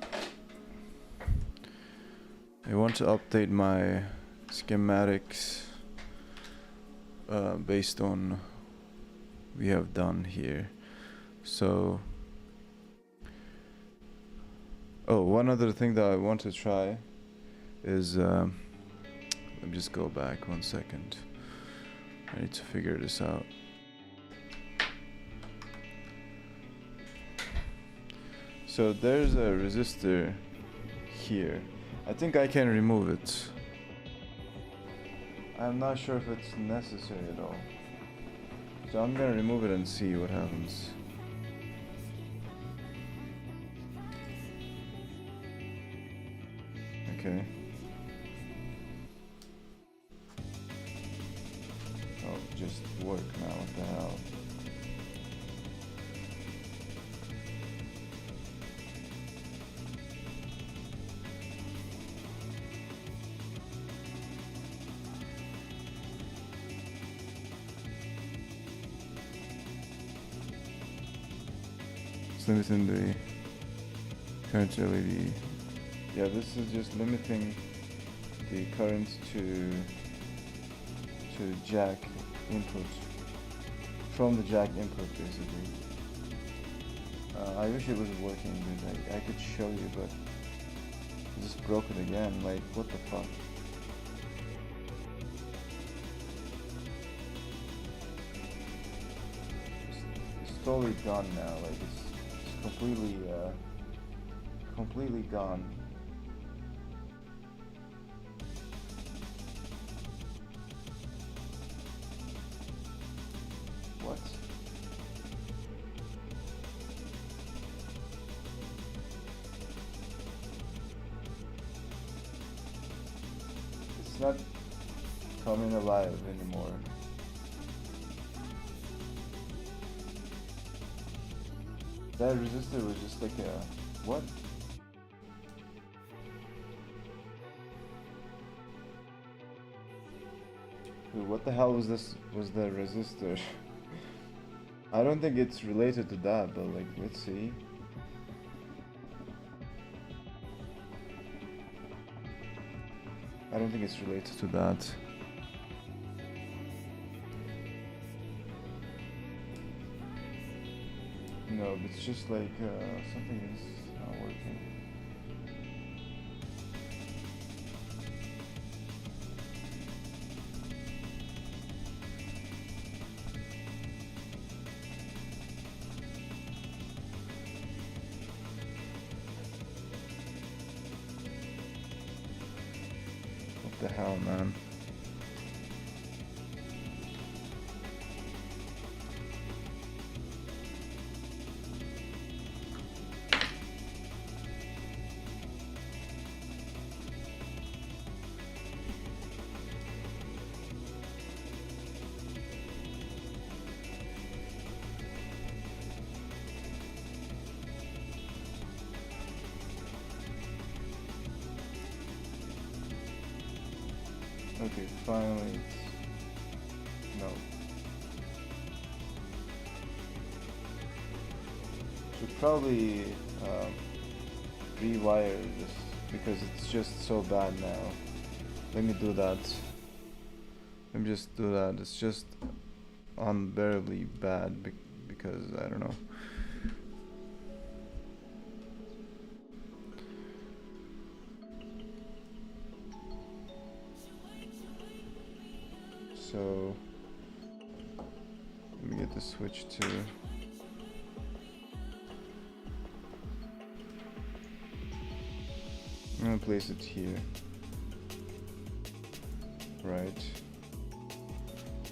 update my schematics based on we have done here. So, oh, one other thing that I want to try is let me just go back 1 second. I need to figure this out. So there's a resistor here. I think I can remove it. I'm not sure if it's necessary at all. So I'm gonna remove it and see what happens. Okay. Oh, just work now, what the hell? limiting the current LED. Yeah, this is just limiting the current to jack input, from the jack input basically. I wish it was working, but I could show you, but I just broke it again. Like, what the fuck? It's totally gone now. Like, it's completely gone. What? It's not coming alive anymore. That resistor was just like a... what? Dude, what the hell was this? Was the resistor? I don't think it's related to that, but like, let's see. I don't think it's related to that. No, it's just like something is not working. What the hell, man? Okay, finally it's... no. Should probably rewire this because it's just so bad now. Let me do that. Let me just do that. It's just unbearably bad because I don't know. So let me get the switch to... I'm gonna place it here. Right.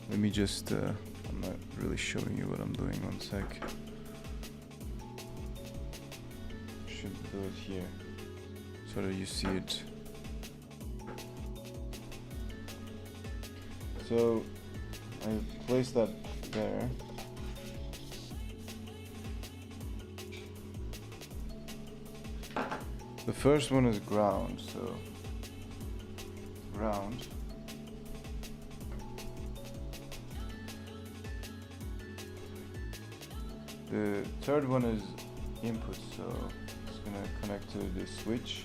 Let me just, I'm not really showing you what I'm doing, 1 sec. Should do it here, so that you see it. So I placed that there. The first one is ground, so ground. The third one is input, so it's gonna connect to the switch.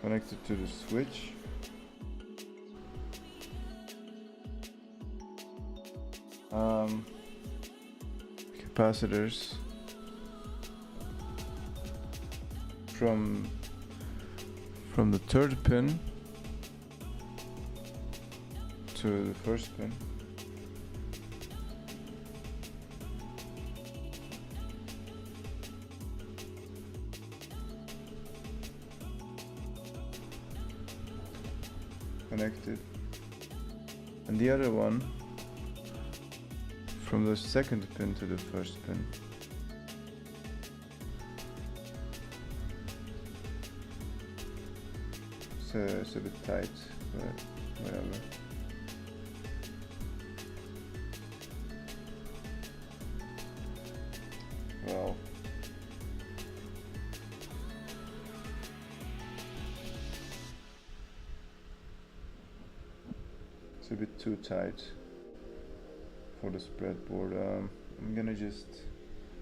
Connected to the switch. Capacitors from the third pin to the first pin. Connected, and the other one from the second pin to the first pin. So it's a bit tight, but whatever. Well, It's a bit too tight for this breadboard. I'm gonna just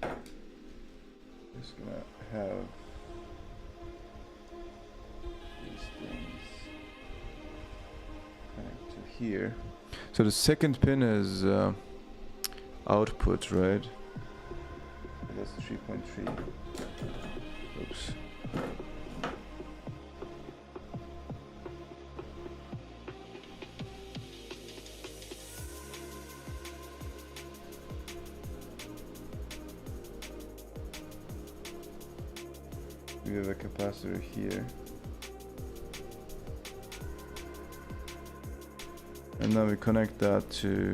gonna have these things connect to here. So the second pin is output, right? That's 3.3. Oops. We have a capacitor here. And now we connect that to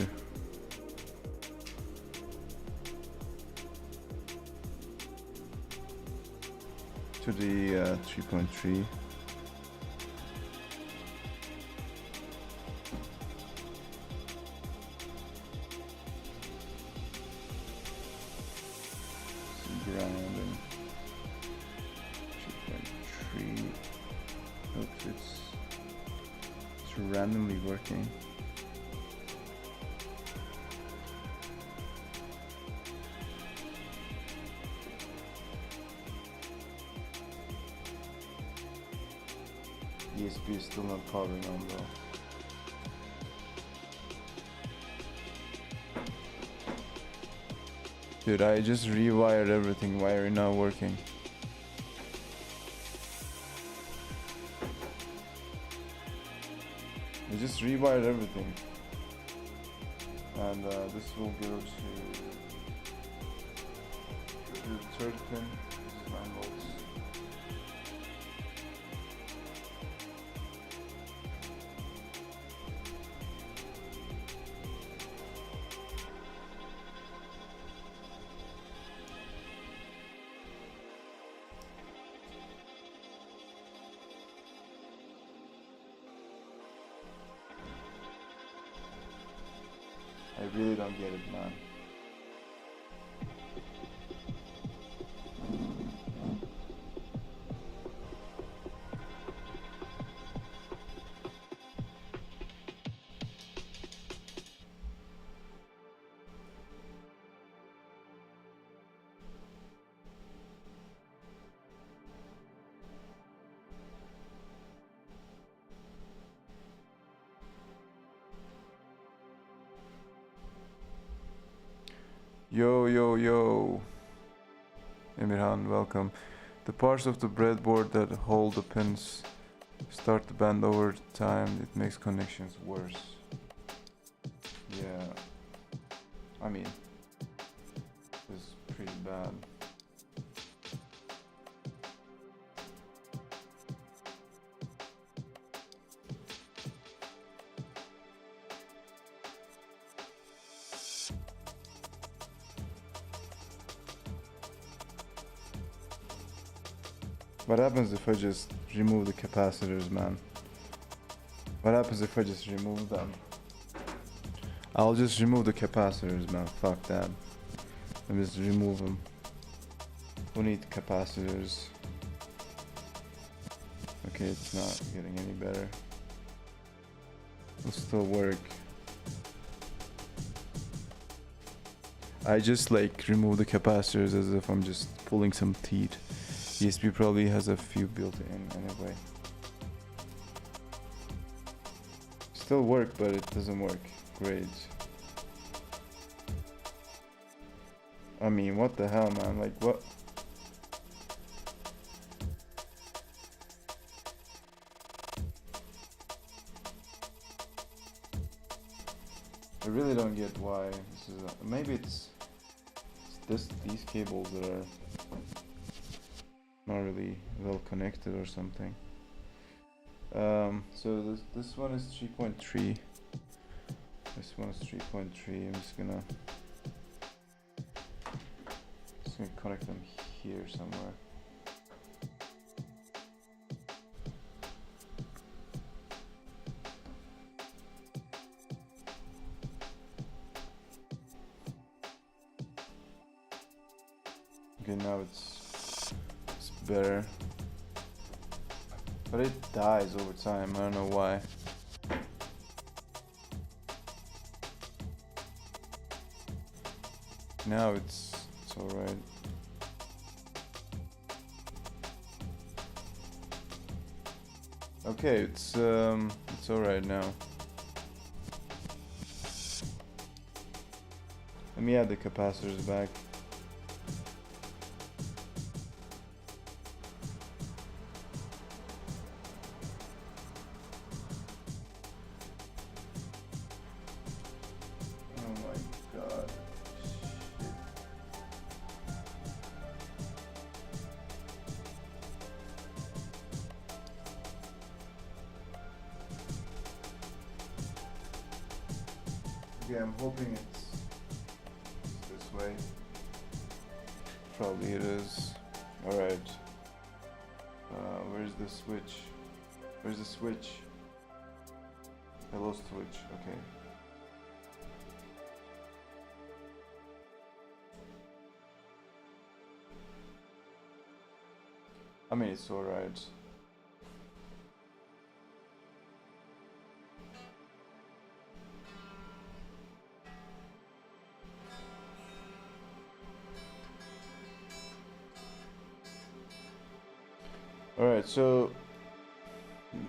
the 3.3. Ground and 3.3. Oops, it's randomly working. ESP is still not powering on though. Dude, I just rewired everything. Why are you not working? I just rewired everything. And this will go to the third pin. This is 9 volts. I really don't get it, man. Yo. Emirhan, welcome. The parts of the breadboard that hold the pins start to bend over time. It makes connections worse. Yeah. I mean, it's pretty bad. What happens if I just remove the capacitors, man? What happens if I just remove them? I'll just remove the capacitors, man. Fuck that. Let me just remove them. Who needs capacitors? Okay, it's not getting any better. It'll still work. I just like remove the capacitors as if I'm just pulling some teeth. ESP probably has a few built in anyway. Still work, but it doesn't work great. I mean, what the hell, man? Like, what? I really don't get why this is. Maybe it's these cables that are not really well connected or something. So this one is 3.3. This one is 3.3. I'm just gonna connect them here somewhere. Okay, now it's better, but it dies over time. I don't know why. Now it's all right. Okay, it's all right now. Let me add the capacitors back. Oh my god. Shit. Okay, I'm hoping it's this way. Probably it is. Alright. Where's the switch? Where's the switch? Hello, switch. Okay. I mean, it's alright. Alright, so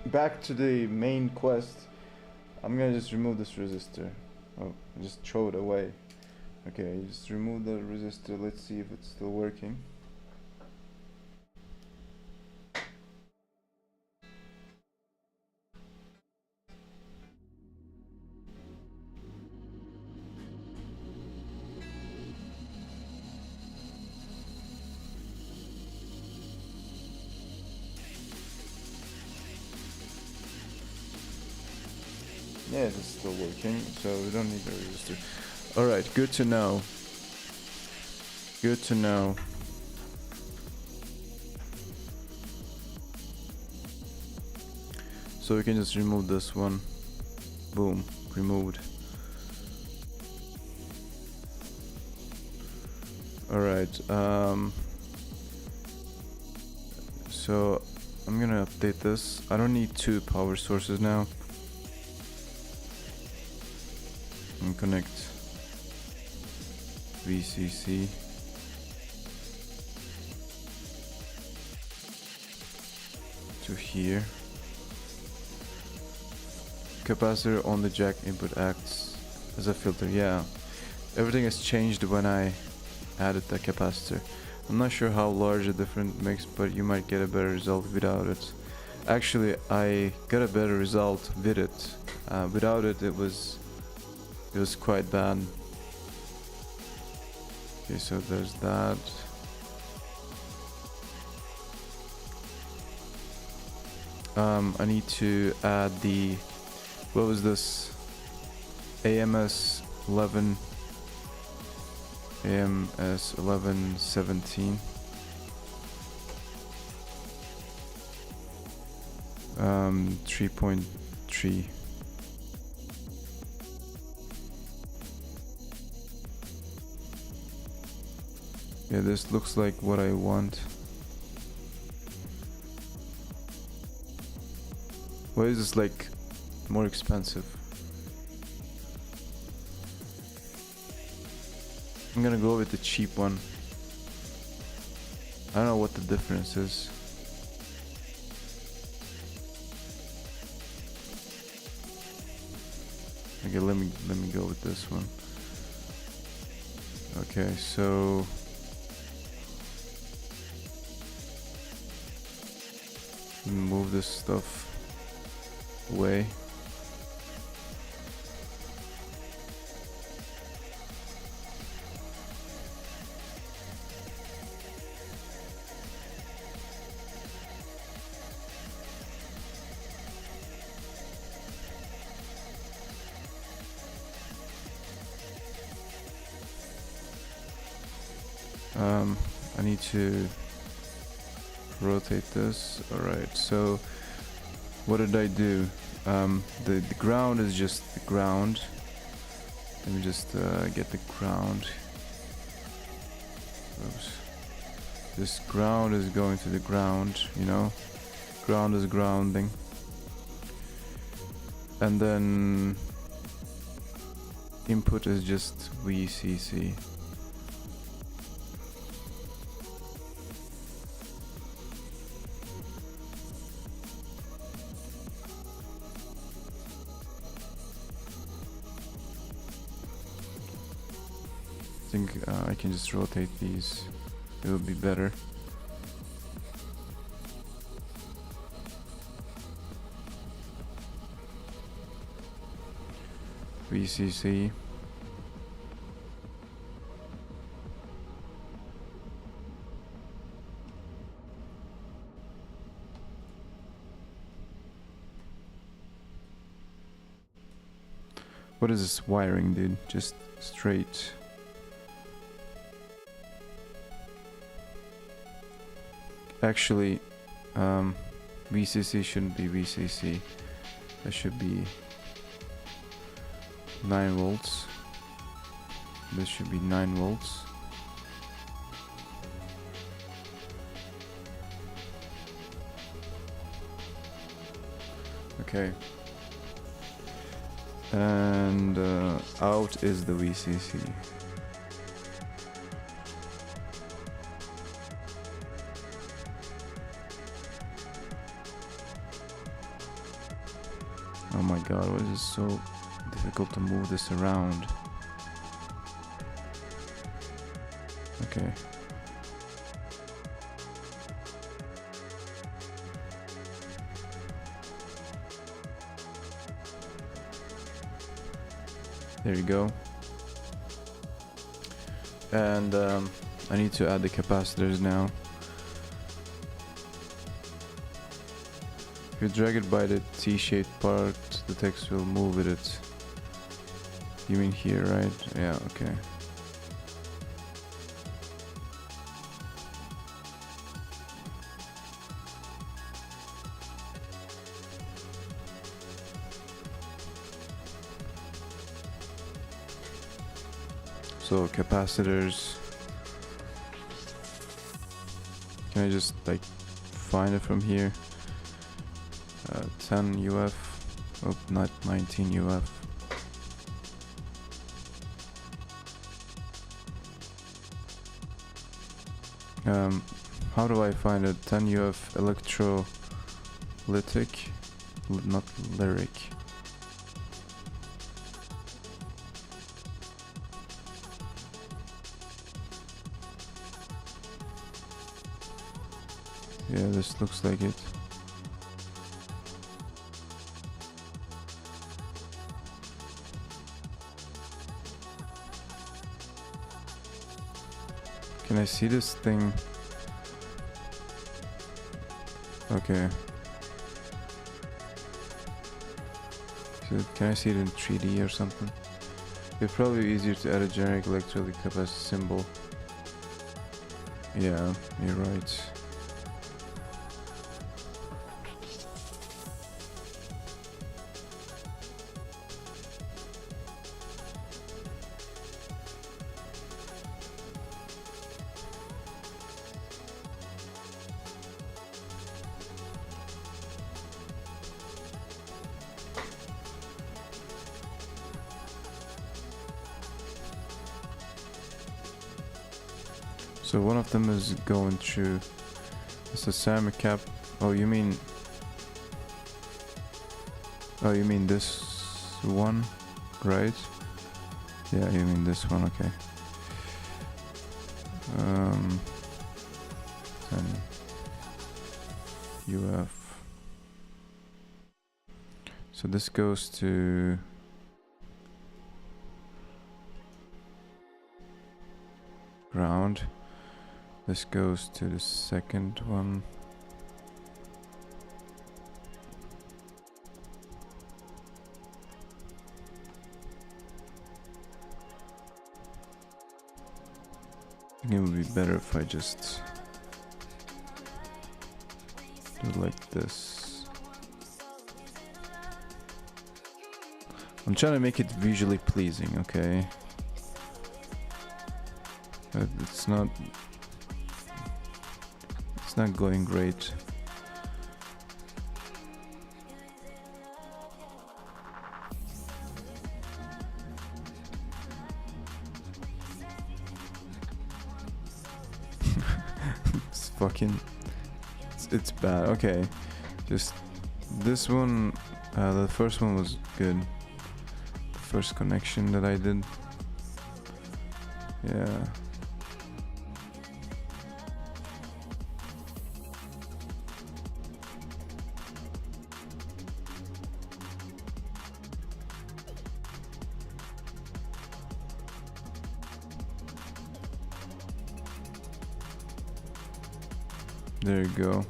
back to the main quest. I'm gonna just remove this resistor. Oh, just throw it away. Okay, just remove the resistor. Let's see if it's still working. Yeah, it's still working, so we don't need the resistor. Alright, good to know. Good to know. So we can just remove this one. Boom, removed. Alright, so I'm gonna update this. I don't need two power sources now. And connect VCC. To here. Capacitor on the jack input acts as a filter. Yeah, everything has changed when I added the capacitor. I'm not sure how large a difference makes, but you might get a better result without it. Actually, I got a better result with it. Without it, it was quite bad. Okay, so there's that. I need to add the, what was this? AMS 1117. 3.3. Yeah, this looks like what I want. Why is this like more expensive? I'm gonna go with the cheap one. I don't know what the difference is. Okay, let me go with this one. Okay, so move this stuff away. I need to rotate this. Alright, so what did I do? The ground is just the ground. Let me just get the ground. Oops. This ground is going to the ground, you know? Ground is grounding. And then input is just VCC. think I can just rotate these. It would be better. VCC. What is this wiring, dude? Just straight. Actually, VCC shouldn't be VCC. That should be 9 volts. This should be 9 volts. Okay. And out is the VCC. Oh my god, why is it so difficult to move this around? Okay. There you go. And I need to add the capacitors now. If you drag it by the T-shaped part, the text will move with it. You mean here, right? Yeah, okay. So capacitors, can I just like find it from here? 10 UF, oh, not 19 UF. How do I find it? 10 UF electrolytic, not lyric. Yeah, this looks like it. Can I see this thing? Okay. So can I see it in 3D or something? It'd probably be easier to add a generic electrolytic capacitor symbol. Yeah, you're right. So one of them is going through. It's a ceramic cap. Oh, you mean? Oh, you mean this one, right? Yeah, you mean this one. Okay. 10 UF. So this goes to ground. This goes to the second one. I think it would be better if I just do it like this. I'm trying to make it visually pleasing, okay? But it's not going great. It's fucking it's bad. Okay, just this one, the first one was good, the first connection that I did. Yeah. There you go.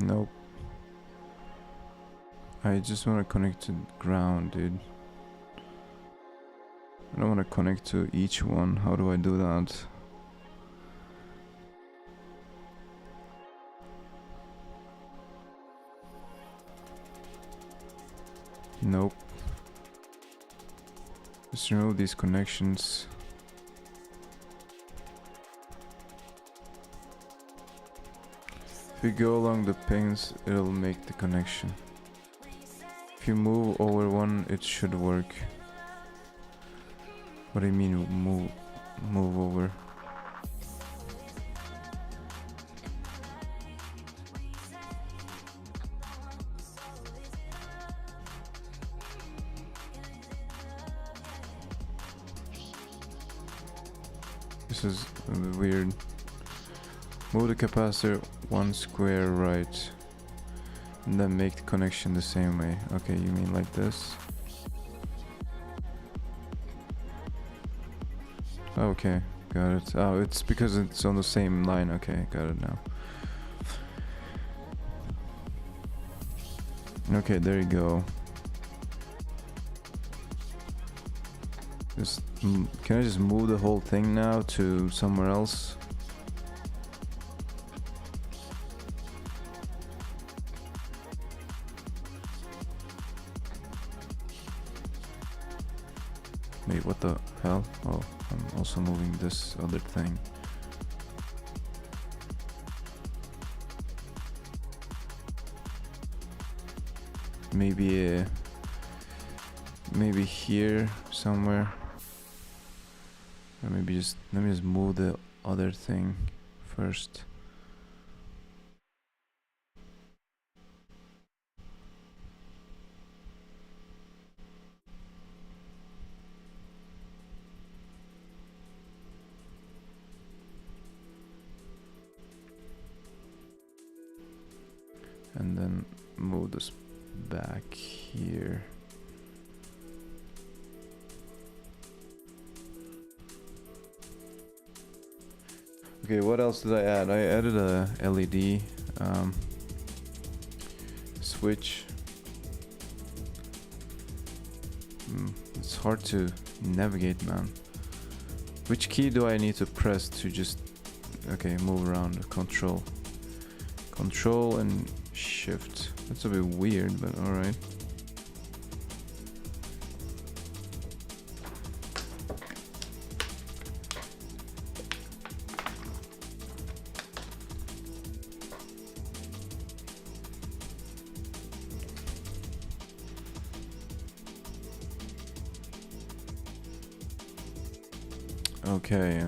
Nope. I just want to connect to ground, dude. I don't want to connect to each one. How do I do that? Nope. Just remove these connections. If you go along the pins, it'll make the connection. If you move over one, it should work. What do you mean move over? This is a bit weird. Move the capacitor 1 square right. And then make the connection the same way. Okay, you mean like this? Okay, got it. Oh, it's because it's on the same line. Okay, got it now. Okay, there you go. Just, can I just move the whole thing now to somewhere else? Wait, what the hell? Oh, I'm also moving this other thing. Maybe here somewhere. Or maybe just let me just move the other thing first. And then move this back here. Okay, what else did I add? I added a LED switch. It's hard to navigate, man. Which key do I need to press to just... Okay, move around. Control. Control and shift. That's a bit weird, but alright. Okay,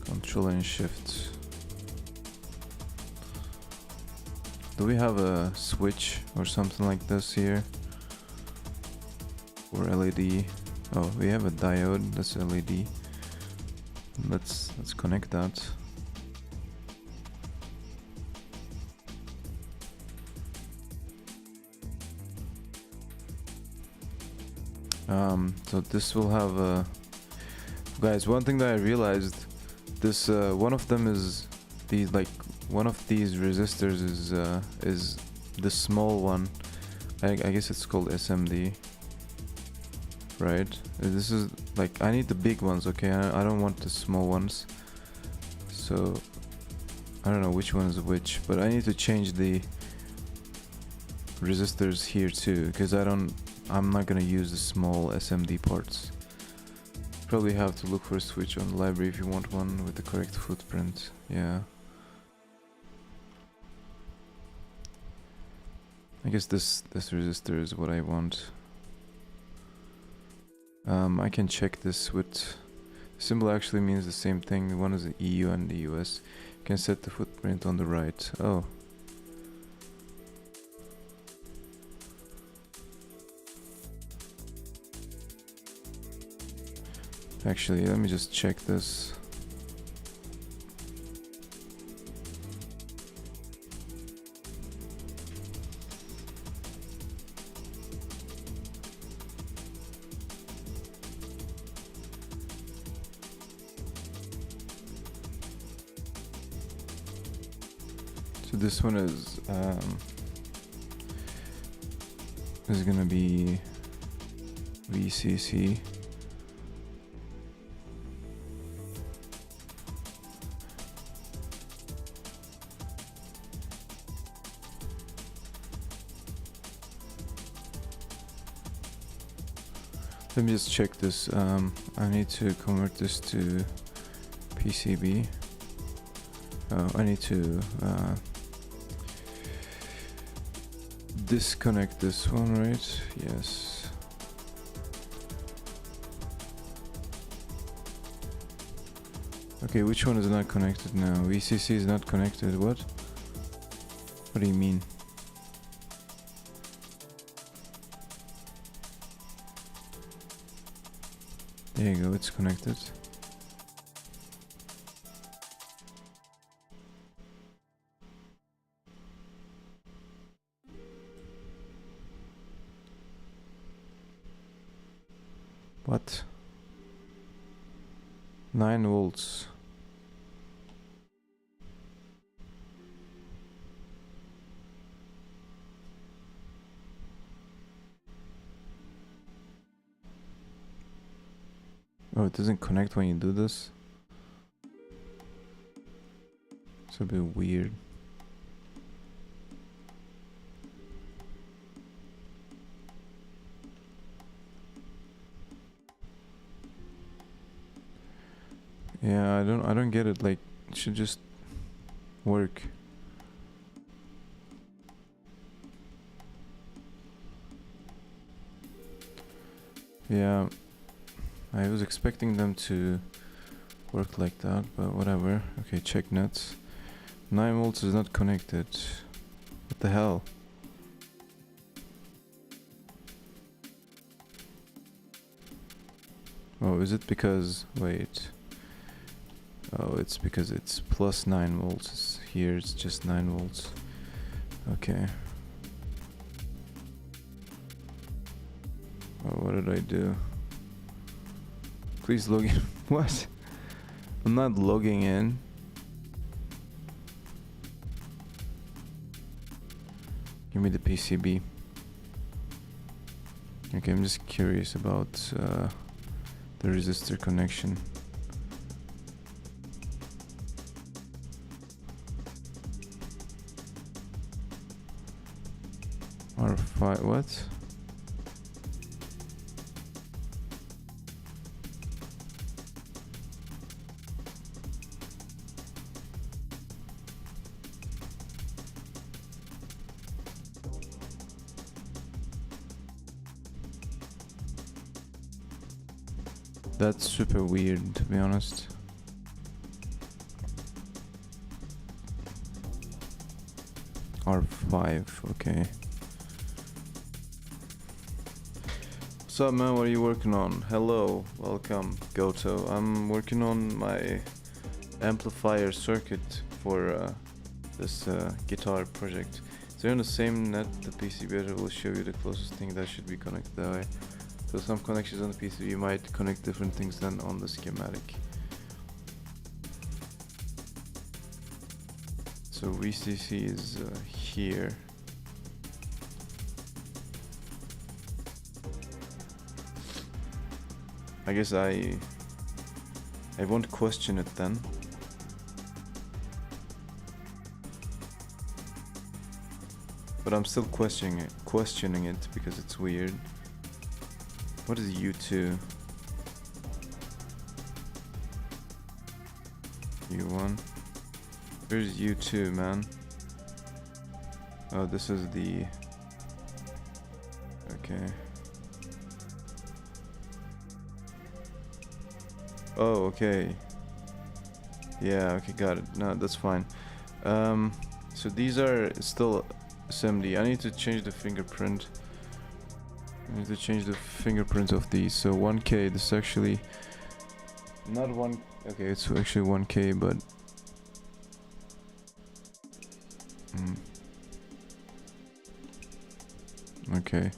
control and shift. Do we have a switch or something like this here? Or LED? Oh, we have a diode, that's LED. Let's connect that. So this will have a... Guys, one thing that I realized, this one of them is the one of these resistors is the small one. I guess it's called SMD, right? This is like, I need the big ones, okay? I don't want the small ones. So I don't know which one is which, but I need to change the resistors here too, because I'm not gonna use the small SMD parts. Probably have to look for a switch on the library if you want one with the correct footprint. Yeah. I guess this resistor is what I want. I can check this with symbol actually means the same thing. One is the EU and the US. You can set the footprint on the right. Oh. Actually, let me just check this. So this one is gonna be VCC. Let me just check this. I need to convert this to PCB. I need to disconnect this one, right? Yes. Okay, which one is not connected now? VCC is not connected. What? What do you mean? There you go, it's connected. What? 9 volts. Oh, it doesn't connect when you do this? It's a bit weird. Yeah, I don't get it. Like, it should just work. Yeah, I was expecting them to work like that, but whatever. Okay, check nets. 9 volts is not connected. What the hell? Oh, is it because... wait. Oh, it's because it's plus 9 volts. Here it's just 9 volts. Okay. Oh, what did I do? Please log in. What? I'm not logging in. Give me the PCB. Okay, I'm just curious about the resistor connection. R5, what? That's super weird, to be honest. R5, okay. What's up, man? What are you working on? Hello, welcome, Goto. I'm working on my amplifier circuit for this guitar project. So on the same net, the PCB will show you the closest thing that should be connected that way. So some connections on the PCB might connect different things than on the schematic. So VCC is here. I guess I won't question it then. But I'm still questioning it because it's weird. What is U2? U1? Where's U2, man? Oh, this is the... Okay. Oh, okay. Yeah, okay, got it. No, that's fine. So these are still SMD. I need to change the fingerprint. I need to change the fingerprint of these. So 1K, this is actually not one. Okay, it's actually 1K, but okay.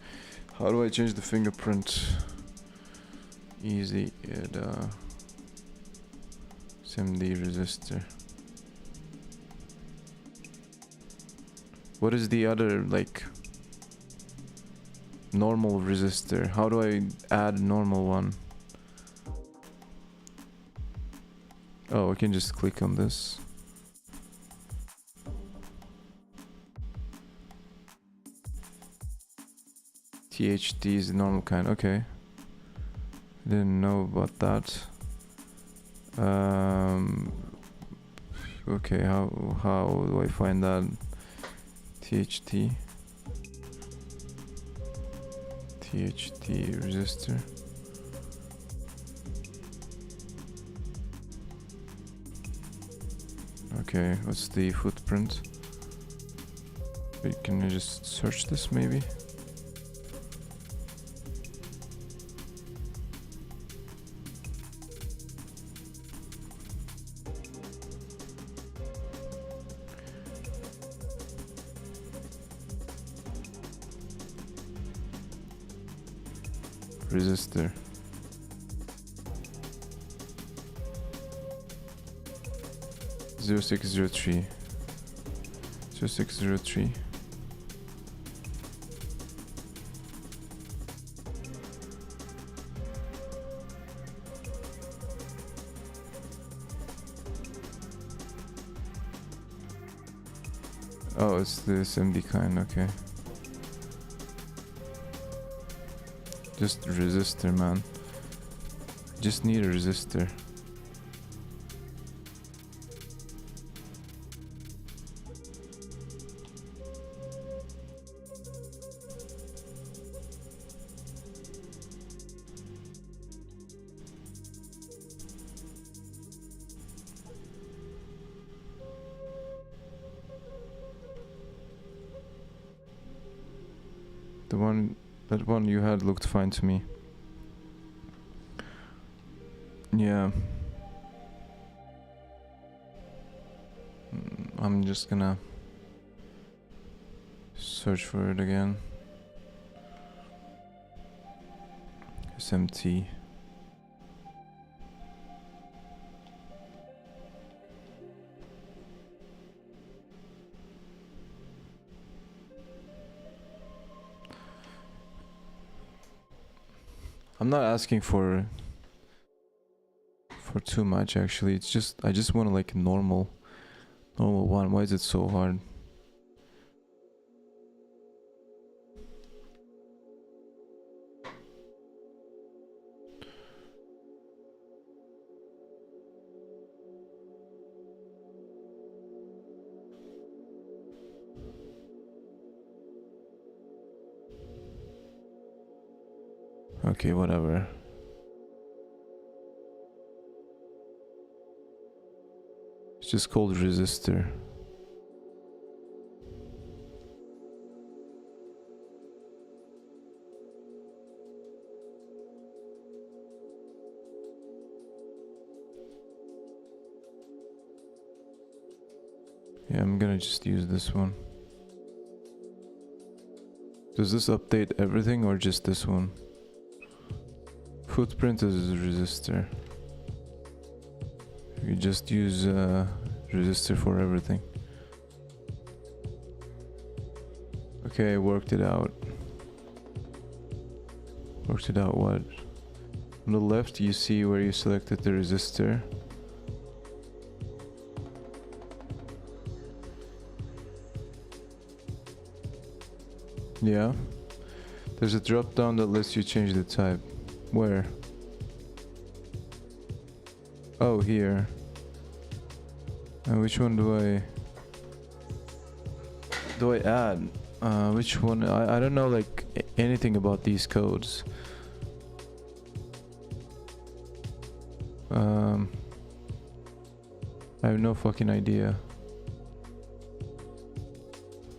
How do I change the fingerprint? Easy. SMD resistor. What is the other, like, normal resistor? How do I add normal one? Oh, I can just click on this. THD is the normal kind. Okay. Didn't know about that. Okay, how do I find that? THD resistor. Okay, what's the footprint? Wait, can I just search this maybe? Resistor. Zero 0603. 0603. Oh, it's the SMD kind, okay. Just resistor, man. Just need a resistor. That one you had looked fine to me. Yeah. I'm just gonna search for it again. SMT. I'm not asking for too much actually. It's just I just want like a normal one. Why is it so hard? Okay, whatever. It's just called resistor. Yeah, I'm gonna just use this one. Does this update everything or just this one? Footprint is a resistor. You just use resistor for everything. Okay, I worked it out. Worked it out what? On the left you see where you selected the resistor. Yeah. There's a drop down that lets you change the type. Where? Oh, here. And which one do I add? Which one? I don't know like anything about these codes. I have no fucking idea.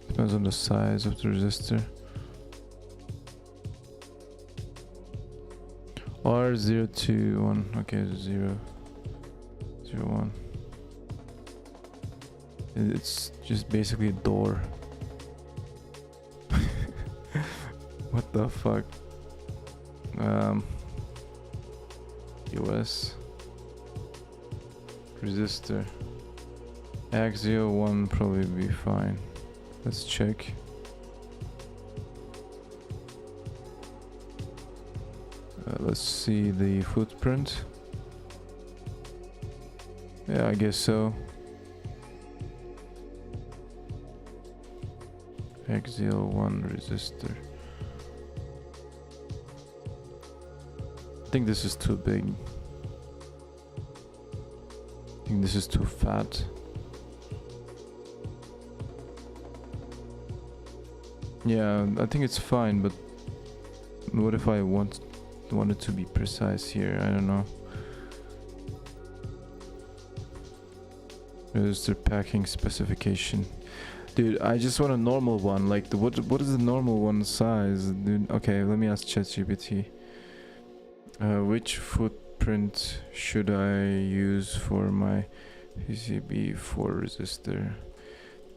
Depends on the size of the resistor. R021. Okay, 001. It's just basically a door. What the fuck? US resistor. Axial 1 probably be fine. Let's check. Let's see the footprint. Yeah, I guess so. Axial 1 resistor. I think this is too big. I think this is too fat. Yeah, I think it's fine, but what if I want it to be precise here? I don't know. Resistor packing specification. Dude, I just want a normal one. Like, what is the normal one size? Dude, okay, let me ask ChatGPT. Which footprint should I use for my PCB 4 resistor?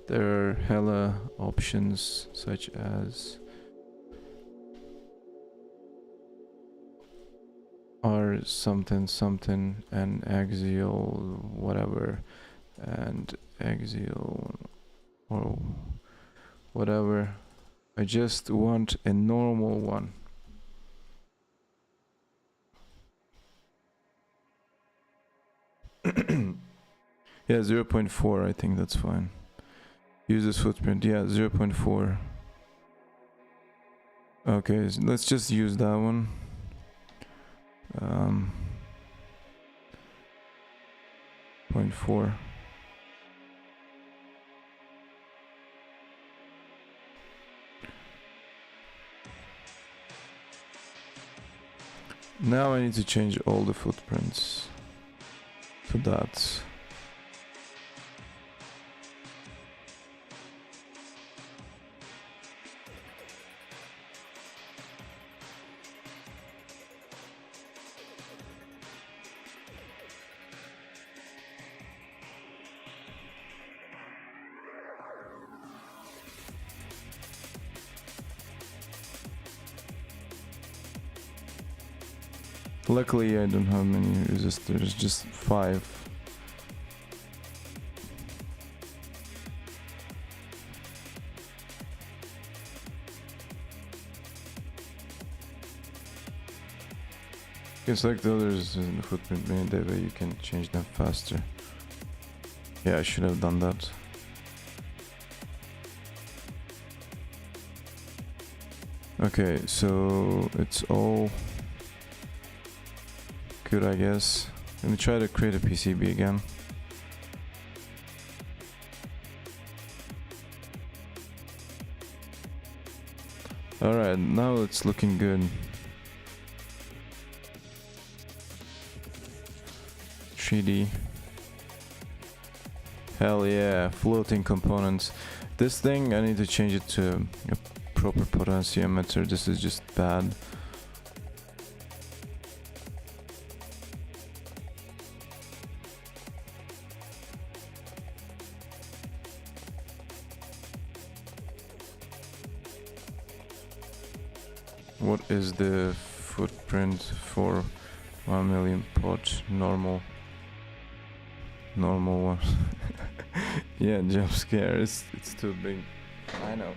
There are hella options such as R something something and axial whatever and axial or whatever. I just want a normal one. Yeah, 0.4, I think that's fine. Use this footprint, yeah, 0.4. Okay, so let's just use that one. 0.4. Now I need to change all the footprints to that. Luckily I don't have many resistors, just 5. You can select the others in the footprint menu, that way you can change them faster. Yeah, I should have done that. Okay, so it's all good, I guess. Let me try to create a PCB again. Alright, now it's looking good. 3D. Hell yeah, floating components. This thing, I need to change it to a proper potentiometer. This is just bad. What is the footprint for 1 million pot normal one? Yeah, jump scare, it's too big. I know.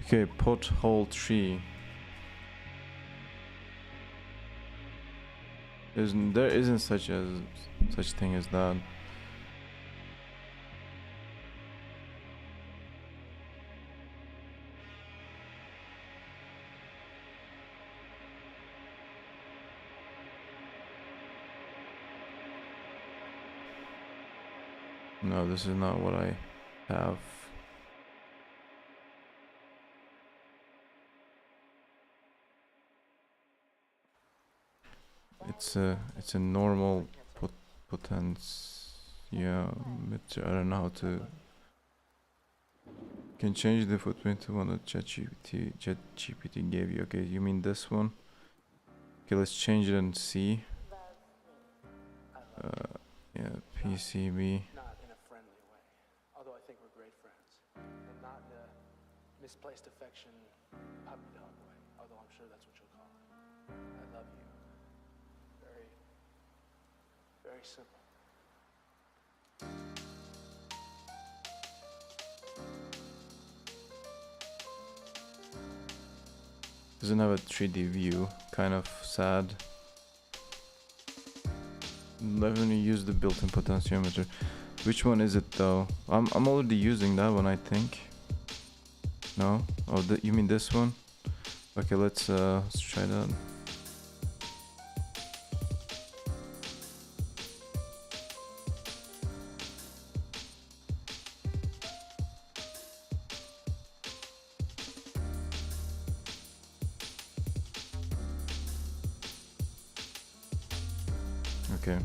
Okay, pothole tree. There isn't such thing as that. No, this is not what I have. It's a normal potence. Yeah, I don't know how to. Can change the footprint to one that ChatGPT gave you. Okay, you mean this one? Okay, let's change it and see. Yeah, PCB. Not in a friendly way, although I think we're great friends. And not in a misplaced affection, puppy dog way, although I'm sure that's what you'll call it. I love you. Very, very simple. Doesn't have a 3D view, kind of sad. Let me use the built-in potentiometer. Which one is it though? I'm already using that one, I think. No? Oh, you mean this one? Okay, let's try that. Okay.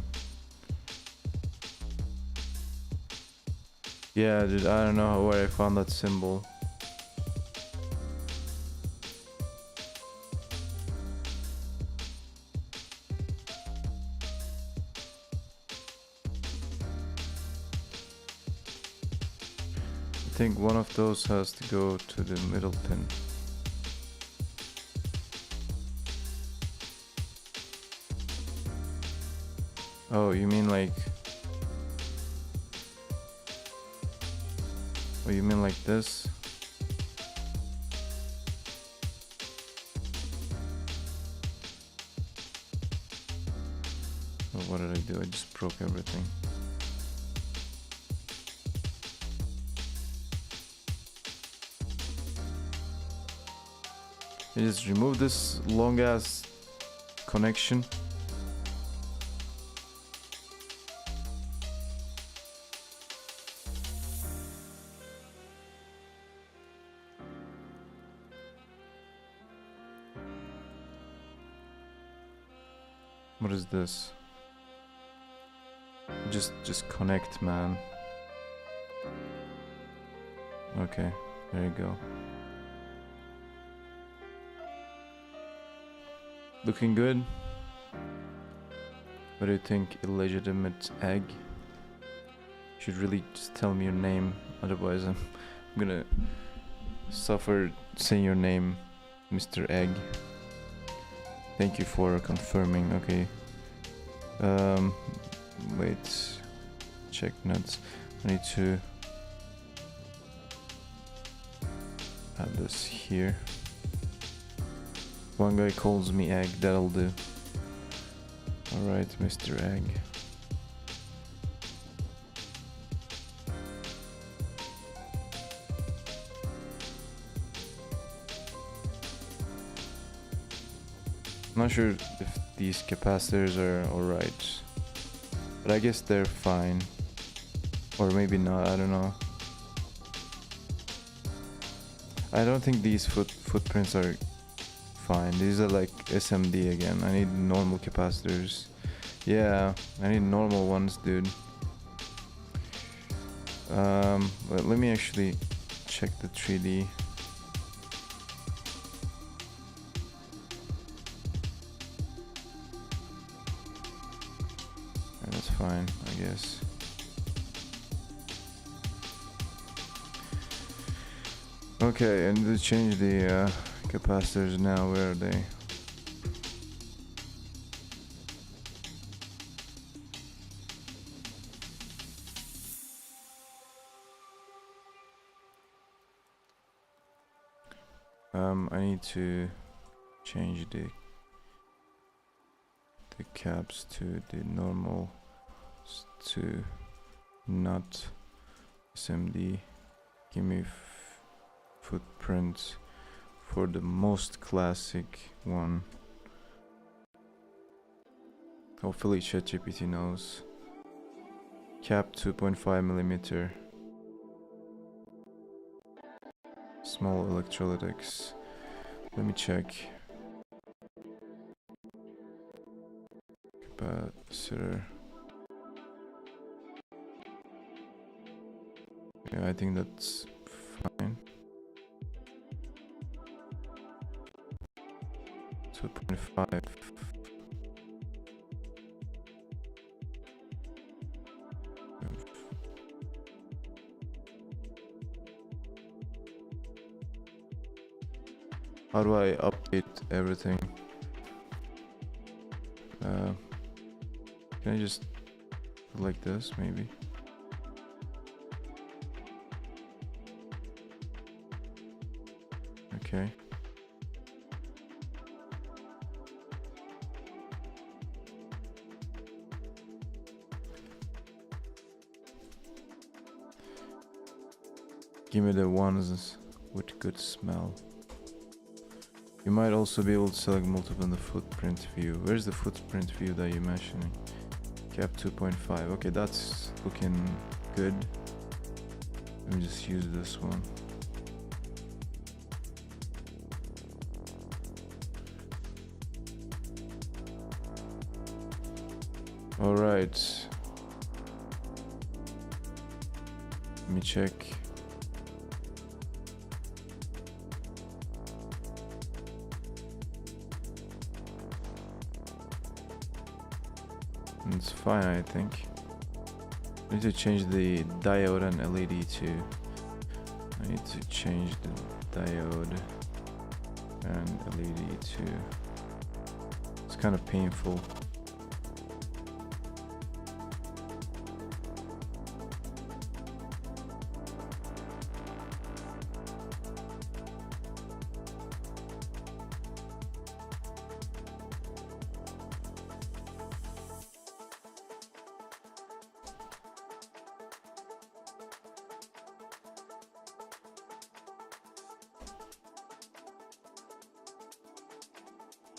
Yeah, dude, I don't know where I found that symbol. I think one of those has to go to the middle pin. Oh, you mean like... Oh, you mean like this? Oh, what did I do? I just broke everything. I just remove this long ass connection. What is this? Just connect, man. Okay, there you go. Looking good. What do you think, illegitimate egg? You should really just tell me your name, otherwise I'm gonna suffer saying your name, Mr. Egg. Thank you for confirming. Okay. Wait. Check nuts. I need to add this here. One guy calls me Egg. That'll do. Alright, Mr. Egg. I'm not sure if these capacitors are alright, but I guess they're fine. Or maybe not, I don't know. I don't think these footprints are fine. These are like SMD again. I need normal capacitors. Yeah, I need normal ones, dude. But let me actually check the 3D. That's fine, I guess. Okay, I need to change the capacitors now. Where are they? I need to change the caps to the normal to not SMD. Give me footprint for the most classic one. Hopefully ChatGPT knows. Cap 2.5 millimeter. Small electrolytics. Let me check. Capacitor. Yeah, I think that's fine. 2.5. How do I update everything? Can I just like this maybe? Okay. Give me the ones with good smell. You might also be able to select multiple in the footprint view. Where's the footprint view that you're mentioning? Cap 2.5. Okay, that's looking good. Let me just use this one. All right. Let me check. It's fine, I think. I need to change the diode and LED too. I need to change the diode and LED too. It's kind of painful.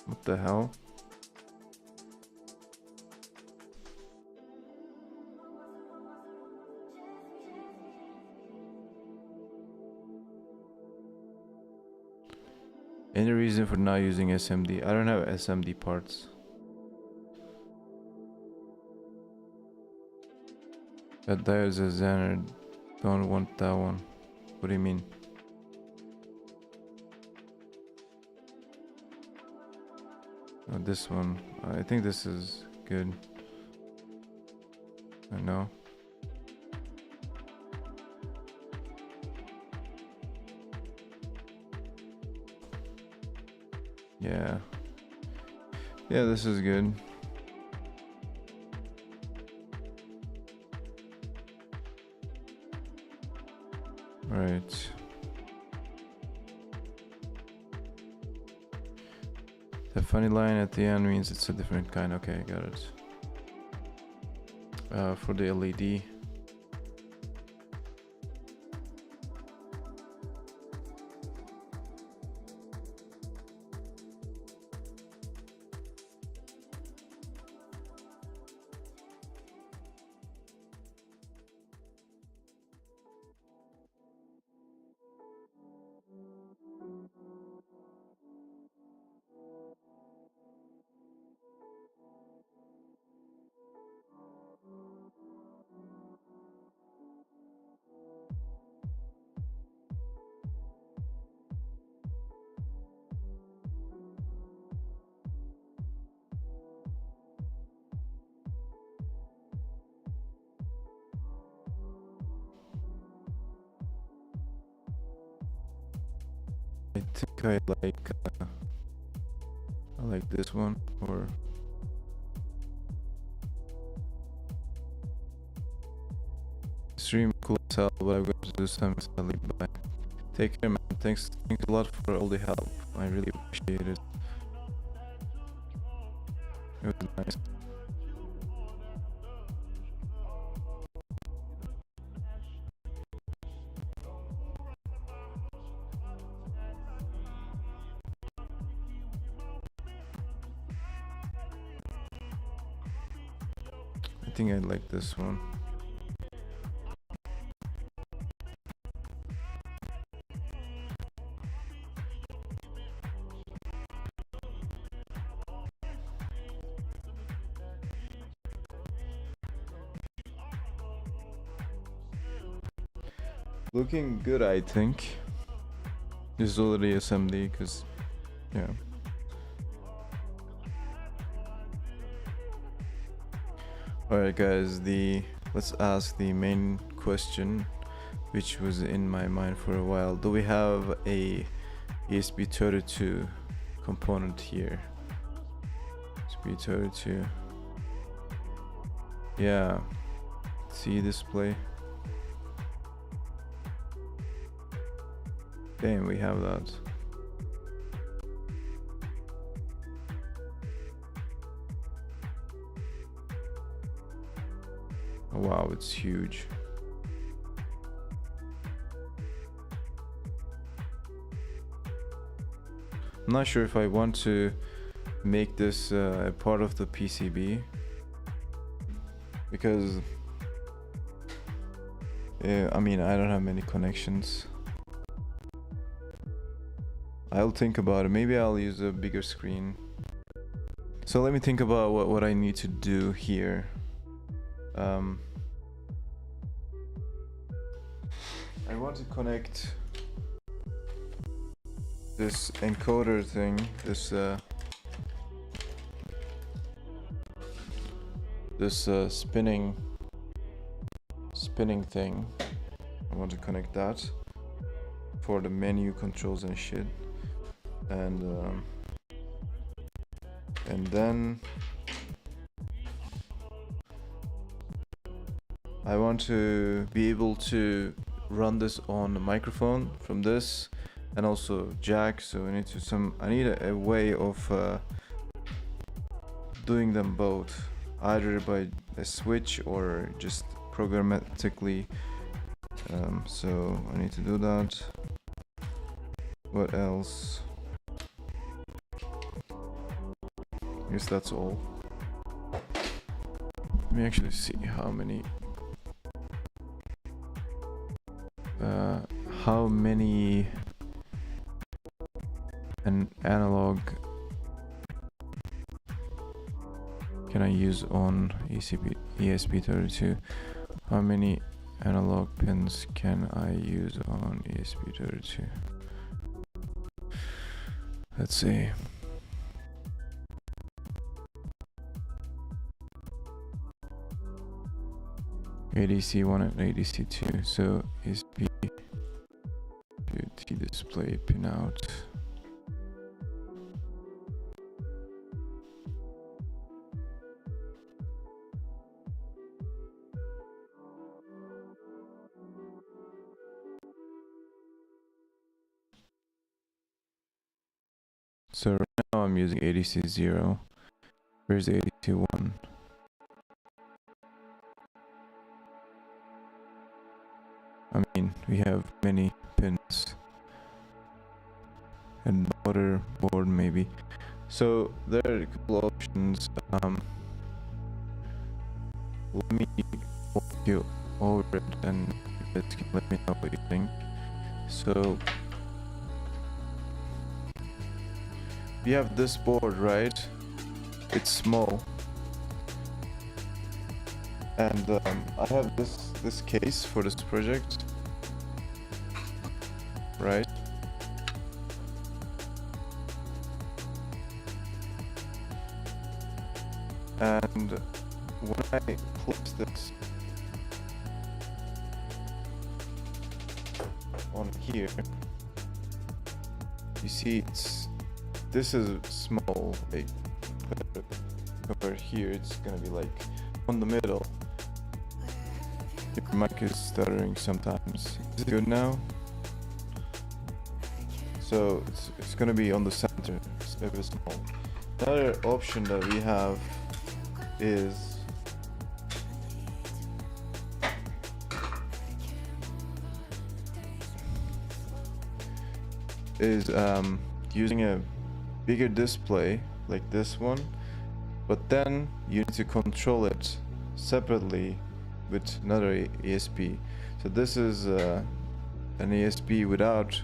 What the hell? Any reason for not using SMD? I don't have SMD parts. That diode is a Xener. Don't want that one. What do you mean? Oh, this one. I think this is good. I know. Yeah. Yeah, this is good. Right. The funny line at the end means it's a different kind. Okay, got it. For the LED. I think I like this one, or stream cool as hell, but I'm going to do some sadly. Bye. Take care, man. Thanks a lot for all the help. I really appreciate it. was nice. I think I like this one. Looking good, I think. This is already assembly, because, yeah. Alright guys, let's ask the main question, which was in my mind for a while. Do we have a ESP32 component here? ESP32. Yeah. See display. Damn, we have that. Oh, wow, it's huge. I'm not sure if I want to make this a part of the PCB, because I mean, I don't have many connections. I'll think about it. Maybe I'll use a bigger screen. So let me think about what I need to do here. I want to connect this encoder thing, this spinning thing. I want to connect that for the menu controls and shit, and then I want to be able to run this on the microphone from this, and also jack. So I need a way of doing them both, either by a switch or just programmatically. So I need to do that. What else? I guess that's all. Let me actually see how many an analog can I use on ESP32? How many analog pins can I use on ESP32? Let's see. ADC1 and ADC2. So ESP display pin out. So right now I'm using ADC0. Where's ADC1? I mean, we have many pins and motherboard maybe. So there are a couple options. Let me walk you over it and you guys can let me know what you think. So we have this board, right? It's small, and I have this case for this project, right? And when I place this on here, you see this is small, like over here it's gonna be like on the middle. Your mic is stuttering sometimes. Is it good now? So it's gonna be on the center. It's very small. Another option that we have is using a bigger display like this one, but then you need to control it separately with another ESP. So this is an ESP without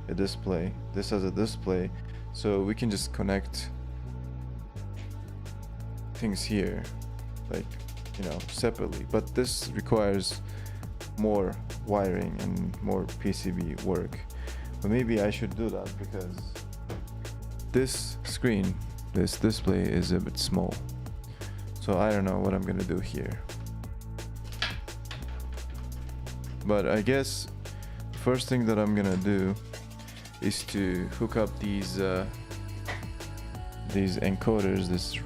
a display. This has a display, so we can just connect things here, like, you know, separately. But this requires more wiring and more PCB work. But maybe I should do that because this screen, this display is a bit small. So I don't know what I'm gonna do here. But I guess the first thing that I'm gonna do is to hook up these encoders, this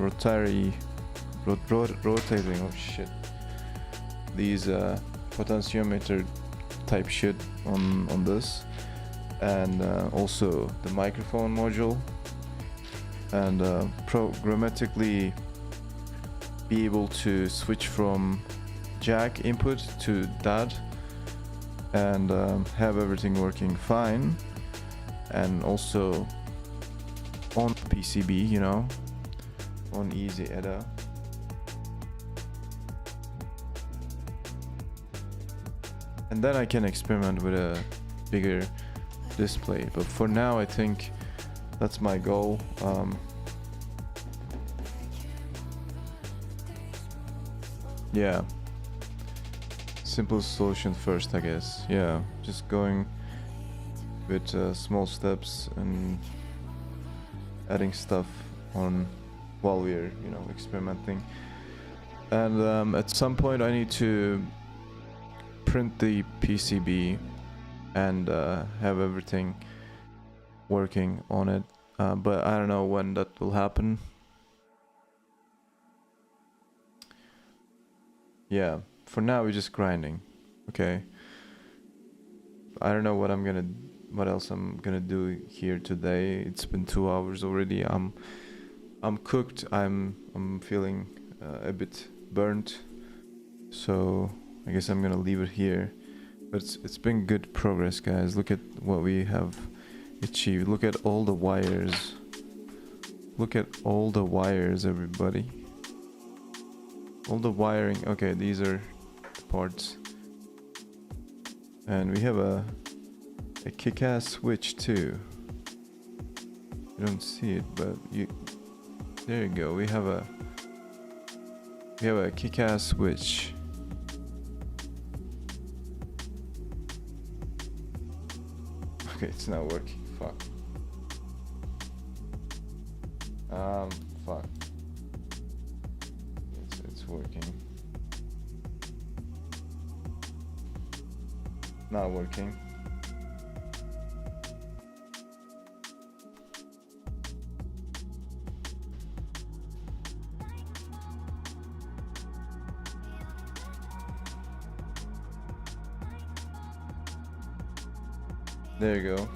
rotating, oh shit, these potentiometer type shit on this, and also the microphone module, and programmatically be able to switch from jack input to that, and have everything working fine, and also on PCB, you know, on easy EDA. And then I can experiment with a bigger display, but for now I think that's my goal. Yeah, simple solution first, I guess. Yeah, just going with small steps and adding stuff on while we're, you know, experimenting. And at some point I need to print the PCB and have everything working on it, but I don't know when that will happen. Yeah, for now we're just grinding. Okay, I don't know what else I'm gonna do here today. It's been 2 hours already. I'm cooked. I'm feeling a bit burnt, so I guess I'm gonna leave it here. But it's been good progress, guys. Look at what we have achieved. Look at all the wires. Look at all the wires, everybody. All the wiring. Okay, these are the parts. And we have a kick-ass switch too. You don't see it, but there you go. We have a kick-ass switch. Okay, it's not working. Fuck. Fuck. It's working. Not working. There you go.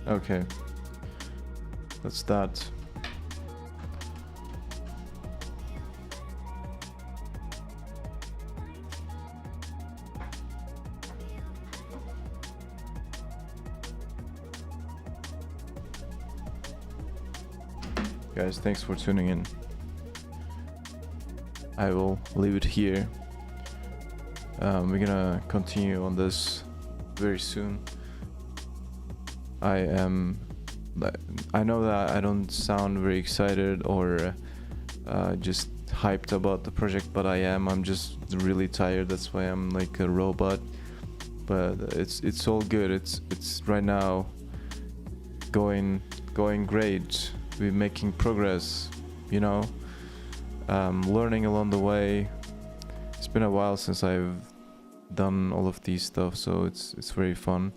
Okay. That's that. Guys, thanks for tuning in. I will leave it here. We're gonna continue on this very soon. I know that I don't sound very excited or just hyped about the project, but I am. I'm just really tired. That's why I'm like a robot. But it's all good. It's right now going great. We're making progress, you know, learning along the way. It's been a while since I've done all of these stuff, so it's very fun.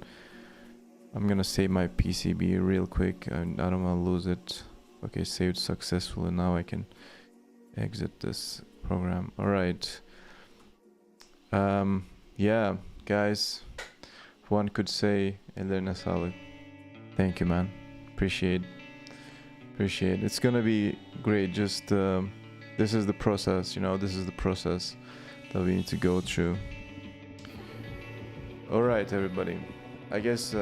I'm gonna save my PCB real quick. I don't want to lose it. Okay, saved successfully. Now I can exit this program. All right. yeah, guys, one could say Ellerine sağlık. Thank you, man. Appreciate it's gonna be great. Just this is the process, you know, this is the process that we need to go through. All right, everybody, I guess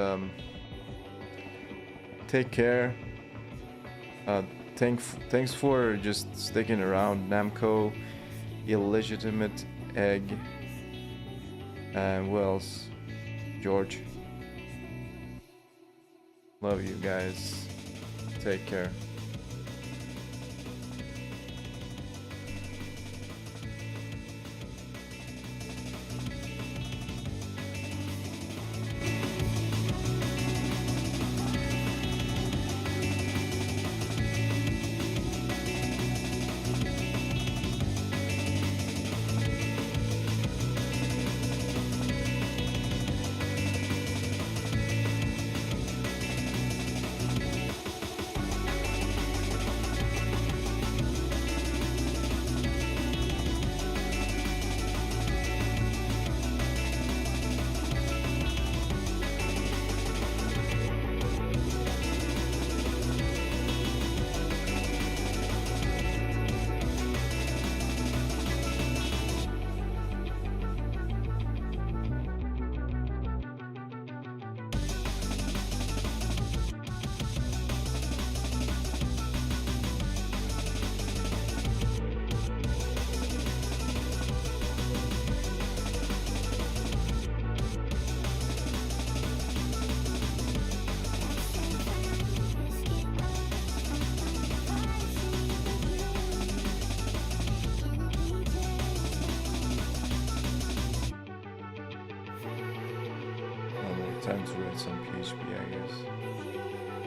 take care. Thanks for just sticking around. Namco, illegitimate egg, and who else? George. Love you guys. Take care. Time to write some PHP, I guess.